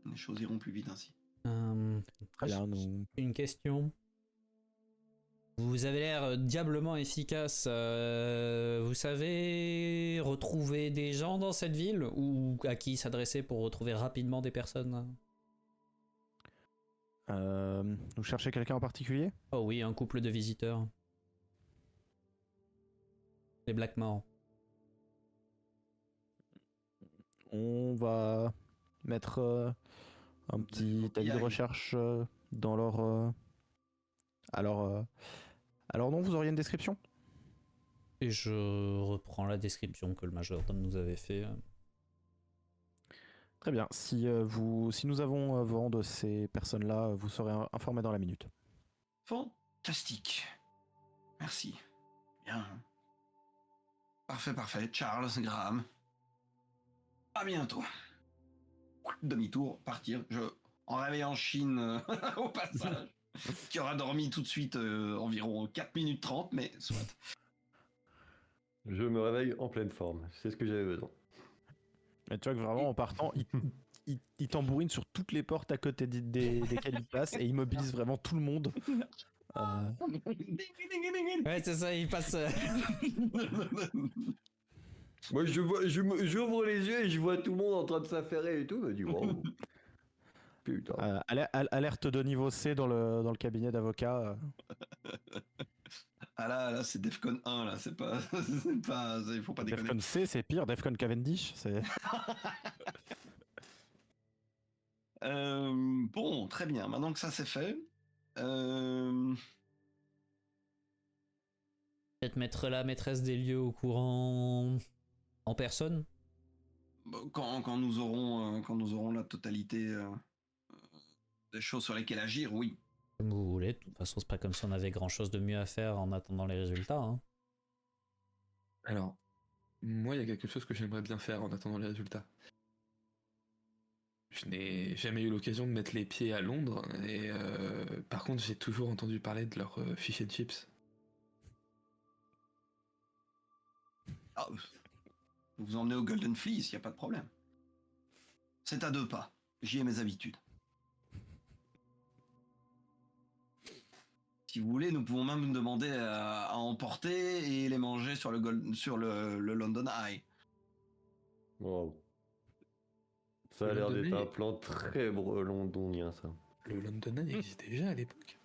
Les choses iront plus vite ainsi. Très bien, Une question. Vous avez l'air diablement efficace. Vous savez retrouver des gens dans cette ville ou à qui s'adresser pour retrouver rapidement des personnes? Vous cherchez quelqu'un en particulier? Oh oui, un couple de visiteurs. Les Blackmore. On va mettre un petit avis de recherche dans leur... Alors non, vous auriez une description? Et je reprends la description que le majordome nous avait fait. Très bien. Si nous avons vent de ces personnes-là, vous serez informé dans la minute. Fantastique. Merci. Bien. Parfait. Charles, Graham. À bientôt. Demi-tour, partir. En réveillant Chine au passage. Qui aura dormi tout de suite environ 4 minutes 30, mais soit. Je me réveille en pleine forme. C'est ce que j'avais besoin. Et tu vois que vraiment en partant, il tambourinent sur toutes les portes à côté desquelles il passe et il mobilise vraiment tout le monde. Ouais, c'est ça, il passe. Moi, j'ouvre les yeux et je vois tout le monde en train de s'affairer et tout. Je me dis, wow. Putain. Alerte de niveau C dans le cabinet d'avocat. Ah là, c'est Defcon 1, là, c'est pas, il faut pas déconner. Defcon C, c'est pire, Defcon Cavendish, c'est... Bon, très bien, maintenant que ça c'est fait, Peut-être mettre la maîtresse des lieux au courant en personne. quand nous aurons la totalité des choses sur lesquelles agir, oui. Comme vous voulez, de toute façon c'est pas comme si on avait grand chose de mieux à faire en attendant les résultats. Hein. Alors, moi il y a quelque chose que j'aimerais bien faire en attendant les résultats. Je n'ai jamais eu l'occasion de mettre les pieds à Londres, et par contre j'ai toujours entendu parler de leur fish and chips. Ah, vous vous emmenez au Golden Fleece, y a pas de problème. C'est à 2 pas, j'y ai mes habitudes. Si vous voulez, nous pouvons même nous demander à emporter et les manger sur le London Eye. Wow. Ça a l'air d'être un plan très londonien, ça. Le London Eye existait déjà à l'époque.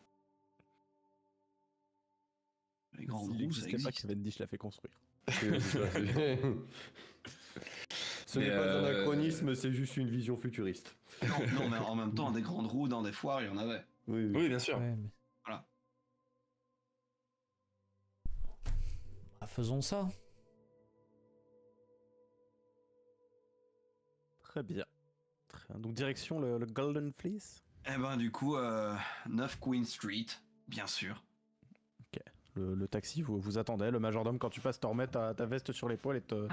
Les grandes Il roues, ça n'existait pas existe. que Cavendish l'a fait construire. Ce n'est pas un anachronisme, c'est juste une vision futuriste. Non, mais en même temps, des grandes roues dans des foires, il y en avait. Oui. Oui, bien sûr. Ouais, mais... Voilà. Bah, faisons ça. Très bien. Donc direction le Golden Fleece. Eh ben, du coup, 9 Queen Street, bien sûr. Ok. Le taxi vous attendait. Le majordome, quand tu passes, te remet ta veste sur l'épaule et te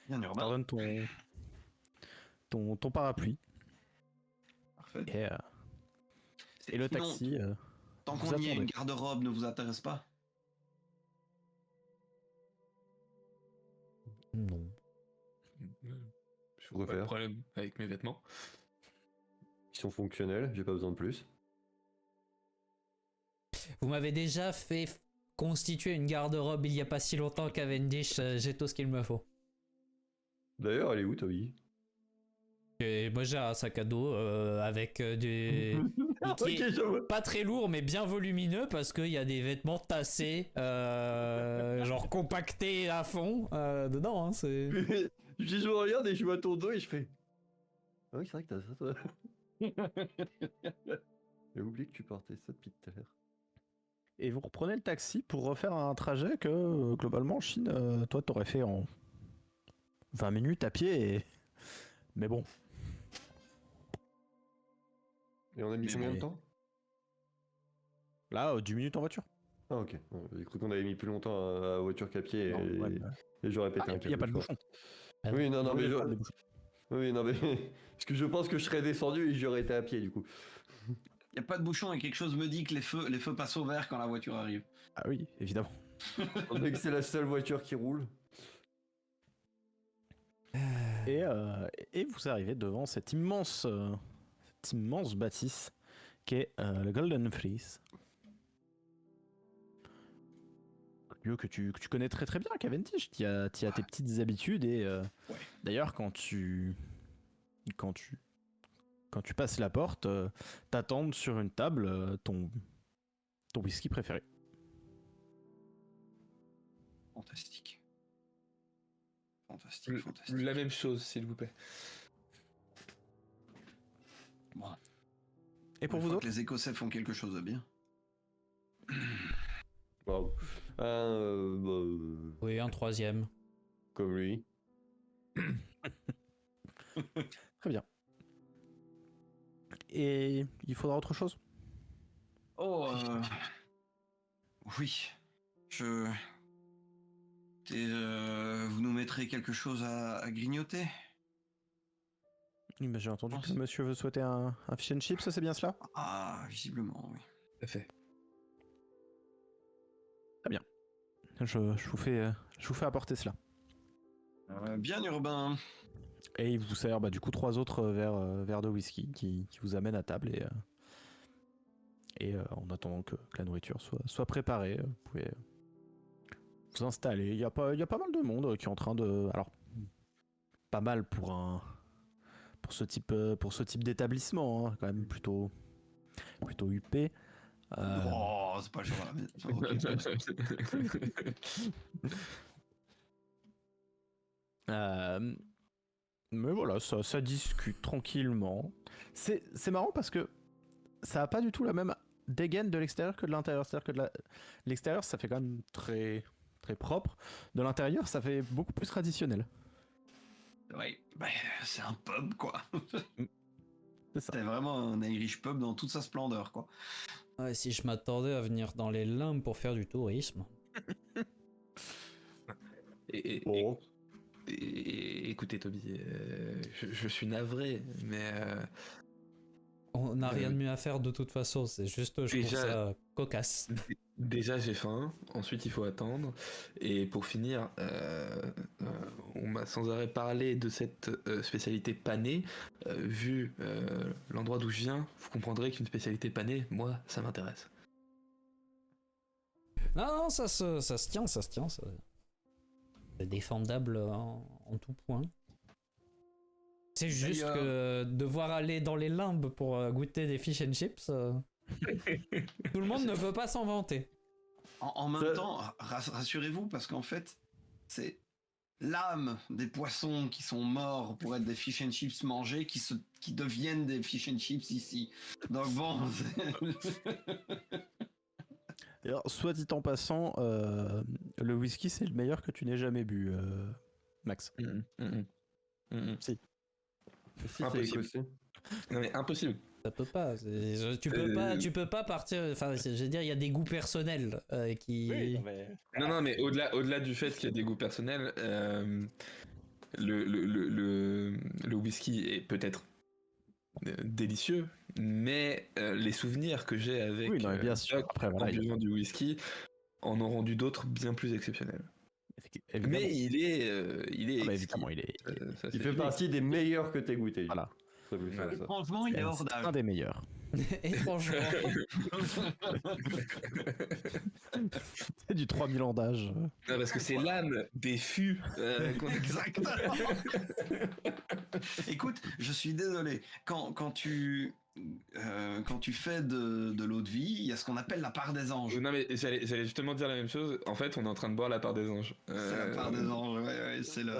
Bien urbain. donne ton parapluie. Parfait. Et le Sinon, taxi... tant vous qu'on y est, attendez. une garde-robe ne vous intéresse pas? Non. Je vois pas de problème avec mes vêtements. Ils sont fonctionnels, j'ai pas besoin de plus. Vous m'avez déjà fait constituer une garde-robe il y a pas si longtemps, Cavendish, j'ai tout ce qu'il me faut. D'ailleurs, elle est où, Toby? Et moi j'ai un sac à dos avec qui Ok, est je vois. pas très lourd mais bien volumineux parce qu'il y a des vêtements tassés, genre compactés à fond dedans. Hein, c'est... Je regarde et je vois ton dos et je fais. Ah oui, c'est vrai que t'as ça, toi. J'ai oublié que tu portais ça depuis tout à l'heure. Et vous reprenez le taxi pour refaire un trajet que, globalement, Chine, toi, t'aurais fait en 20 minutes à pied. Mais bon. Et on a mis Mais combien bon. de temps? Là, 10 minutes en voiture. Ah, ok. J'ai cru qu'on avait mis plus longtemps à voiture qu'à pied Non, et, ouais, et j'aurais pété un Il câble. n'y a pas de je crois. bouchon. Oui, non, mais Il y a pas de bouchon. Oui, non, mais. Parce que je pense que je serais descendu et j'aurais été à pied du coup. Il n'y a pas de bouchon et quelque chose me dit que les feux passent au vert quand la voiture arrive. Ah oui, évidemment. On dirait que c'est la seule voiture qui roule. Et vous arrivez devant cette immense bâtisse qu'est le Golden Fleece. Lieu que tu connais très très bien, Cavendish. Tu as tes petites habitudes et d'ailleurs quand tu passes la porte, t'attendent sur une table ton whisky préféré. Fantastique. Fantastique, fantastique. La même chose, s'il vous plaît. Bon. Et pour Une vous fois autres que les Écossais font quelque chose de bien. Waouh. Oui, un troisième. Comme lui. Très bien. Et il faudra autre chose? Oh, oui. Vous nous mettrez quelque chose à grignoter? Oui, mais j'ai entendu que le monsieur veut souhaiter un fish and chips, c'est bien cela? Ah, visiblement, oui. Tout à fait. Très bien. Je vous fais apporter cela. Bien urbain. Et il vous sert du coup 3 autres verres de whisky qui vous amènent à table et en attendant que la nourriture soit préparée, vous pouvez vous installer. Il y a pas mal de monde qui est en train de... Alors, pas mal pour ce type d'établissement, hein, quand même plutôt huppé. Oh, c'est pas le genre Mais voilà, ça discute tranquillement. C'est marrant parce que ça a pas du tout la même dégaine de l'extérieur que de l'intérieur. C'est-à-dire que l'extérieur, ça fait quand même très, très propre. De l'intérieur, ça fait beaucoup plus traditionnel. Oui, c'est un pub, quoi. C'est ça. C'est vraiment un Irish pub dans toute sa splendeur, quoi. Ouais, si je m'attendais à venir dans les limbes pour faire du tourisme. Écoutez, Toby, je suis navré, mais On n'a rien de mieux à faire de toute façon, c'est juste je trouve ça cocasse. déjà j'ai faim, ensuite il faut attendre, et pour finir, on m'a sans arrêt parlé de cette spécialité panée. Vu l'endroit d'où je viens, vous comprendrez qu'une spécialité panée, moi, ça m'intéresse. Non, ça se tient. C'est défendable en tout point. C'est juste que devoir aller dans les limbes pour goûter des fish and chips, tout le monde ne peut pas s'en vanter. En même temps, rassurez-vous, parce qu'en fait, c'est l'âme des poissons qui sont morts pour être des fish and chips mangés qui deviennent des fish and chips ici. Donc bon... Alors, soit dit en passant, le whisky c'est le meilleur que tu n'aies jamais bu, Max. Si. Impossible. Non mais impossible. Ça peut pas. Tu peux pas partir. Enfin, je veux dire, il y a des goûts personnels qui. Oui, Non, mais au-delà du fait qu'il y a des goûts personnels, le whisky est peut-être délicieux, mais les souvenirs que j'ai avec bien sûr. Après, en buvant du whisky en ont rendu d'autres bien plus exceptionnels. Évidemment. Mais il est Ah bah, exquis. évidemment, il est Ça, Il c'est fait fini. partie des meilleurs que t'aies goûté. Voilà. Très bien, Voilà. ça. Franchement, il est hors c'est d'âge. un des meilleurs. Et franchement, C'est du 3000 ans d'âge. Non, parce que c'est l'âme des fûts. Exactement. Écoute, je suis désolé. Quand tu fais de l'eau de vie, il y a ce qu'on appelle la part des anges. Non, mais j'allais justement dire la même chose. En fait, on est en train de boire la part des anges. C'est la part des anges, ouais, c'est le.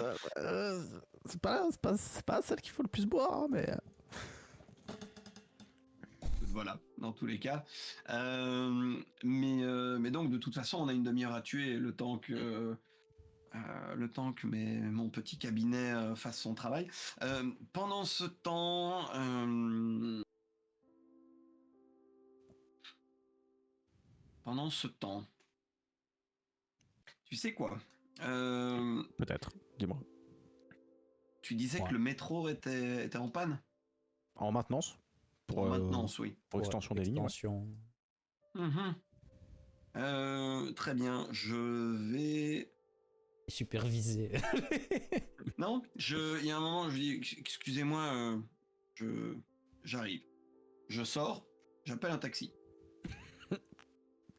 C'est pas celle qu'il faut le plus boire, hein, mais. Voilà, dans tous les cas. Mais donc, de toute façon, on a une demi-heure à tuer le temps que mon petit cabinet fasse son travail. Pendant ce temps, tu sais quoi? Peut-être, dis-moi. Tu disais Ouais. que le métro était en panne? En maintenance En maintenance, oui. Pour extension des lignes. Ouais. extension. Mhm. Très bien, je vais... Supervisé. Non, il y a un moment, je dis, excusez-moi, j'arrive. Je sors, j'appelle un taxi.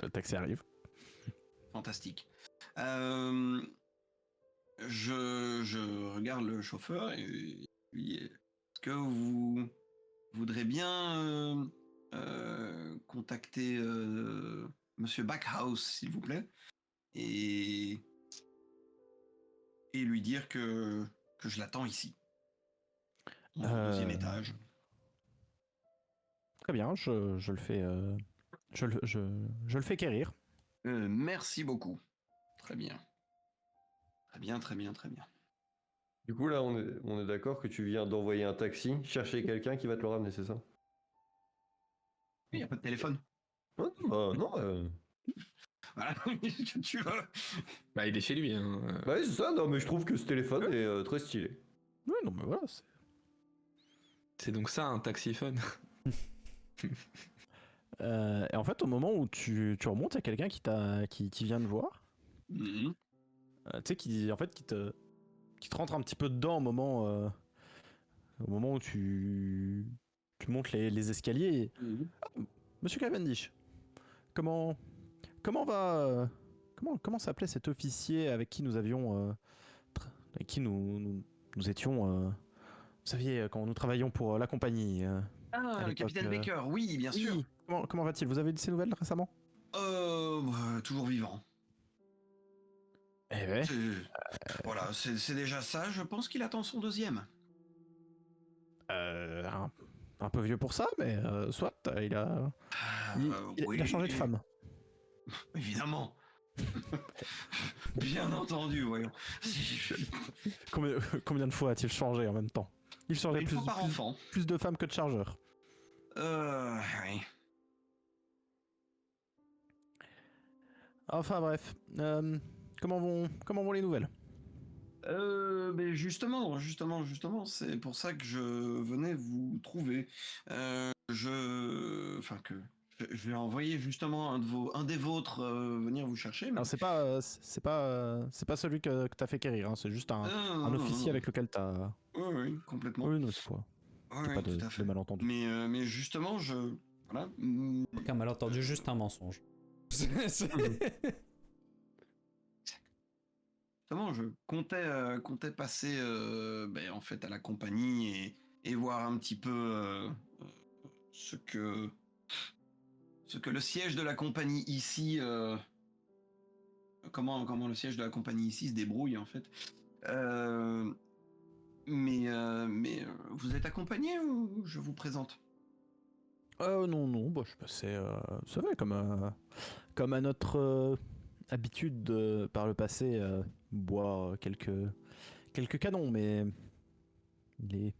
Le taxi arrive. Fantastique. Je regarde le chauffeur et lui, est-ce que vous voudrez bien contacter Monsieur Backhouse, s'il vous plaît, et lui dire que je l'attends ici, au deuxième étage. Très bien, je le fais. Je le fais quérir. Merci beaucoup. Très bien. Très bien, très bien, très bien. Du coup, là, on est d'accord que tu viens d'envoyer un taxi, chercher quelqu'un qui va te le ramener, c'est ça? Il n'y a pas de téléphone. Ouais, bah, non. Voilà, que tu veux. Bah, il est chez lui. Hein. Bah oui, c'est ça, non, mais je trouve que ce téléphone est très stylé. Oui, non, mais voilà. C'est donc ça un taxiphone. Et en fait, au moment où tu remontes, il y a quelqu'un qui vient te voir. Mhm. Tu sais, qui te rentre un petit peu dedans au moment où tu montes les escaliers. Et... Mhm. Ah, Monsieur Cavendish, comment s'appelait cet officier avec qui nous avions avec qui nous étions vous saviez quand nous travaillions pour la compagnie à Ah, le l'époque, capitaine Baker, oui, bien sûr. oui. Comment va-t-il? Vous avez eu de ses nouvelles récemment? Toujours vivant. Eh ouais. Voilà, c'est déjà ça. Je pense qu'il attend son deuxième. Un peu vieux pour ça, mais soit il a Oui, il a changé de femme. Évidemment. Bien entendu, voyons. Combien de fois a-t-il changé en même temps? Il changeait Une fois par enfant. plus de femmes que de chargeurs. Oui. Enfin bref, comment vont les nouvelles? Mais justement, c'est pour ça que je venais vous trouver. Je vais envoyer justement un des vôtres venir vous chercher. Mais... Alors c'est pas celui que t'as fait quérir, hein, c'est juste un officier avec lequel t'as. Oui, complètement. Oui, non, c'est quoi. Oui, Pas tout à fait. de malentendu. Mais justement, voilà. Aucun malentendu, juste un mensonge. Justement, je comptais passer en fait à la compagnie et voir un petit peu ce que le siège de la compagnie ici comment le siège de la compagnie ici se débrouille en fait. Mais vous êtes accompagné ou je vous présente? Non, bah, je passais, vous savez, comme à notre habitude par le passé, boire quelques canons, mais bon.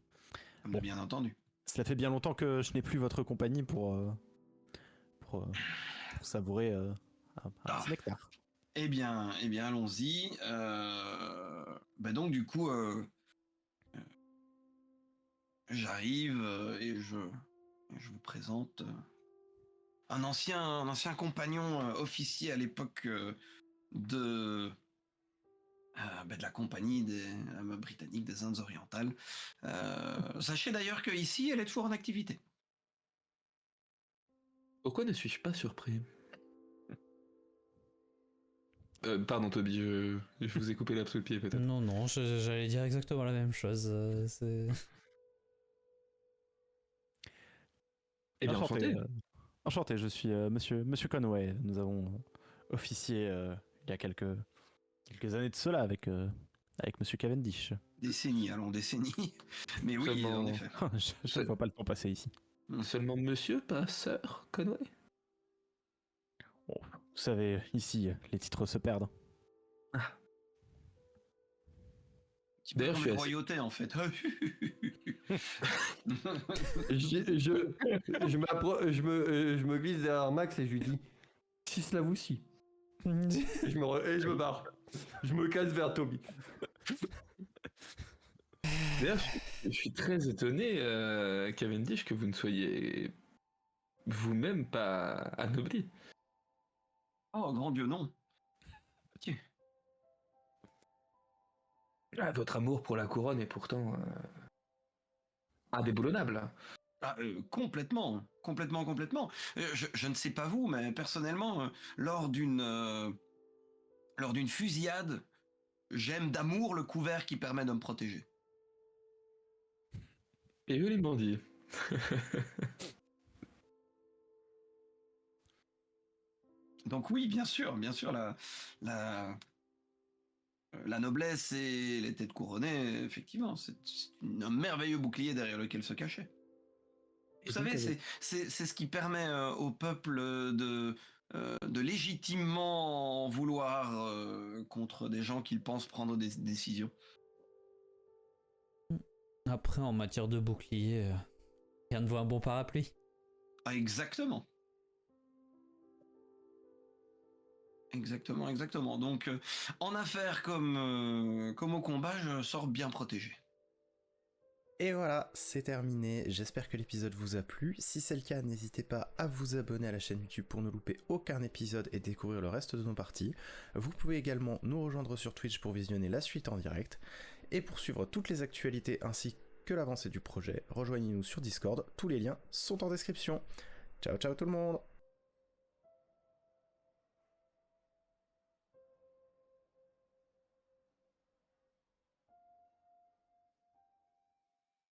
Bien entendu. Cela fait bien longtemps que je n'ai plus votre compagnie pour savourer un petit nectar. Eh bien, allons-y. Donc du coup, j'arrive et je vous présente un ancien compagnon officier à l'époque de de la compagnie britannique des Indes orientales. Sachez d'ailleurs qu'ici, elle est toujours en activité. Pourquoi ne suis-je pas surpris? Pardon Toby, je vous ai coupé l'herbe sous le pied peut-être. Non, j'allais dire exactement la même chose. Eh bien, enchanté. Enchanté, je suis monsieur Conway. Nous avons officié il y a quelques années de cela avec monsieur Cavendish. Décennies, allons, décennies. Mais oui, Seulement- en effet. Je ne vois pas le temps passer ici. Seulement monsieur, pas sœur, Conway? Bon, vous savez, ici, les titres se perdent. D'ailleurs, je suis assez... royauté en fait. Je me glisse derrière Max et je lui dis Chislavoussi. Et je me barre. Je me casse vers Toby. D'ailleurs, je suis très étonné, Cavendish, que vous ne soyez vous-même pas anobli. Oh, grand Dieu, non. Tiens. Ah, votre amour pour la couronne est pourtant indéboulonnable. Complètement. Je ne sais pas vous, mais personnellement, lors d'une fusillade, j'aime d'amour le couvert qui permet de me protéger. Et joliment dit. Donc oui, bien sûr, la noblesse et les têtes couronnées, effectivement, c'est un merveilleux bouclier derrière lequel se cacher. Vous savez, c'est ce qui permet au peuple de légitimement vouloir contre des gens qu'ils pensent prendre des décisions. Après, en matière de bouclier, rien ne vaut un bon parapluie. Ah, exactement. Exactement. Donc, en affaires comme au combat, je sors bien protégé. Et voilà, c'est terminé. J'espère que l'épisode vous a plu. Si c'est le cas, n'hésitez pas à vous abonner à la chaîne YouTube pour ne louper aucun épisode et découvrir le reste de nos parties. Vous pouvez également nous rejoindre sur Twitch pour visionner la suite en direct. Et pour suivre toutes les actualités ainsi que l'avancée du projet, rejoignez-nous sur Discord. Tous les liens sont en description. Ciao tout le monde!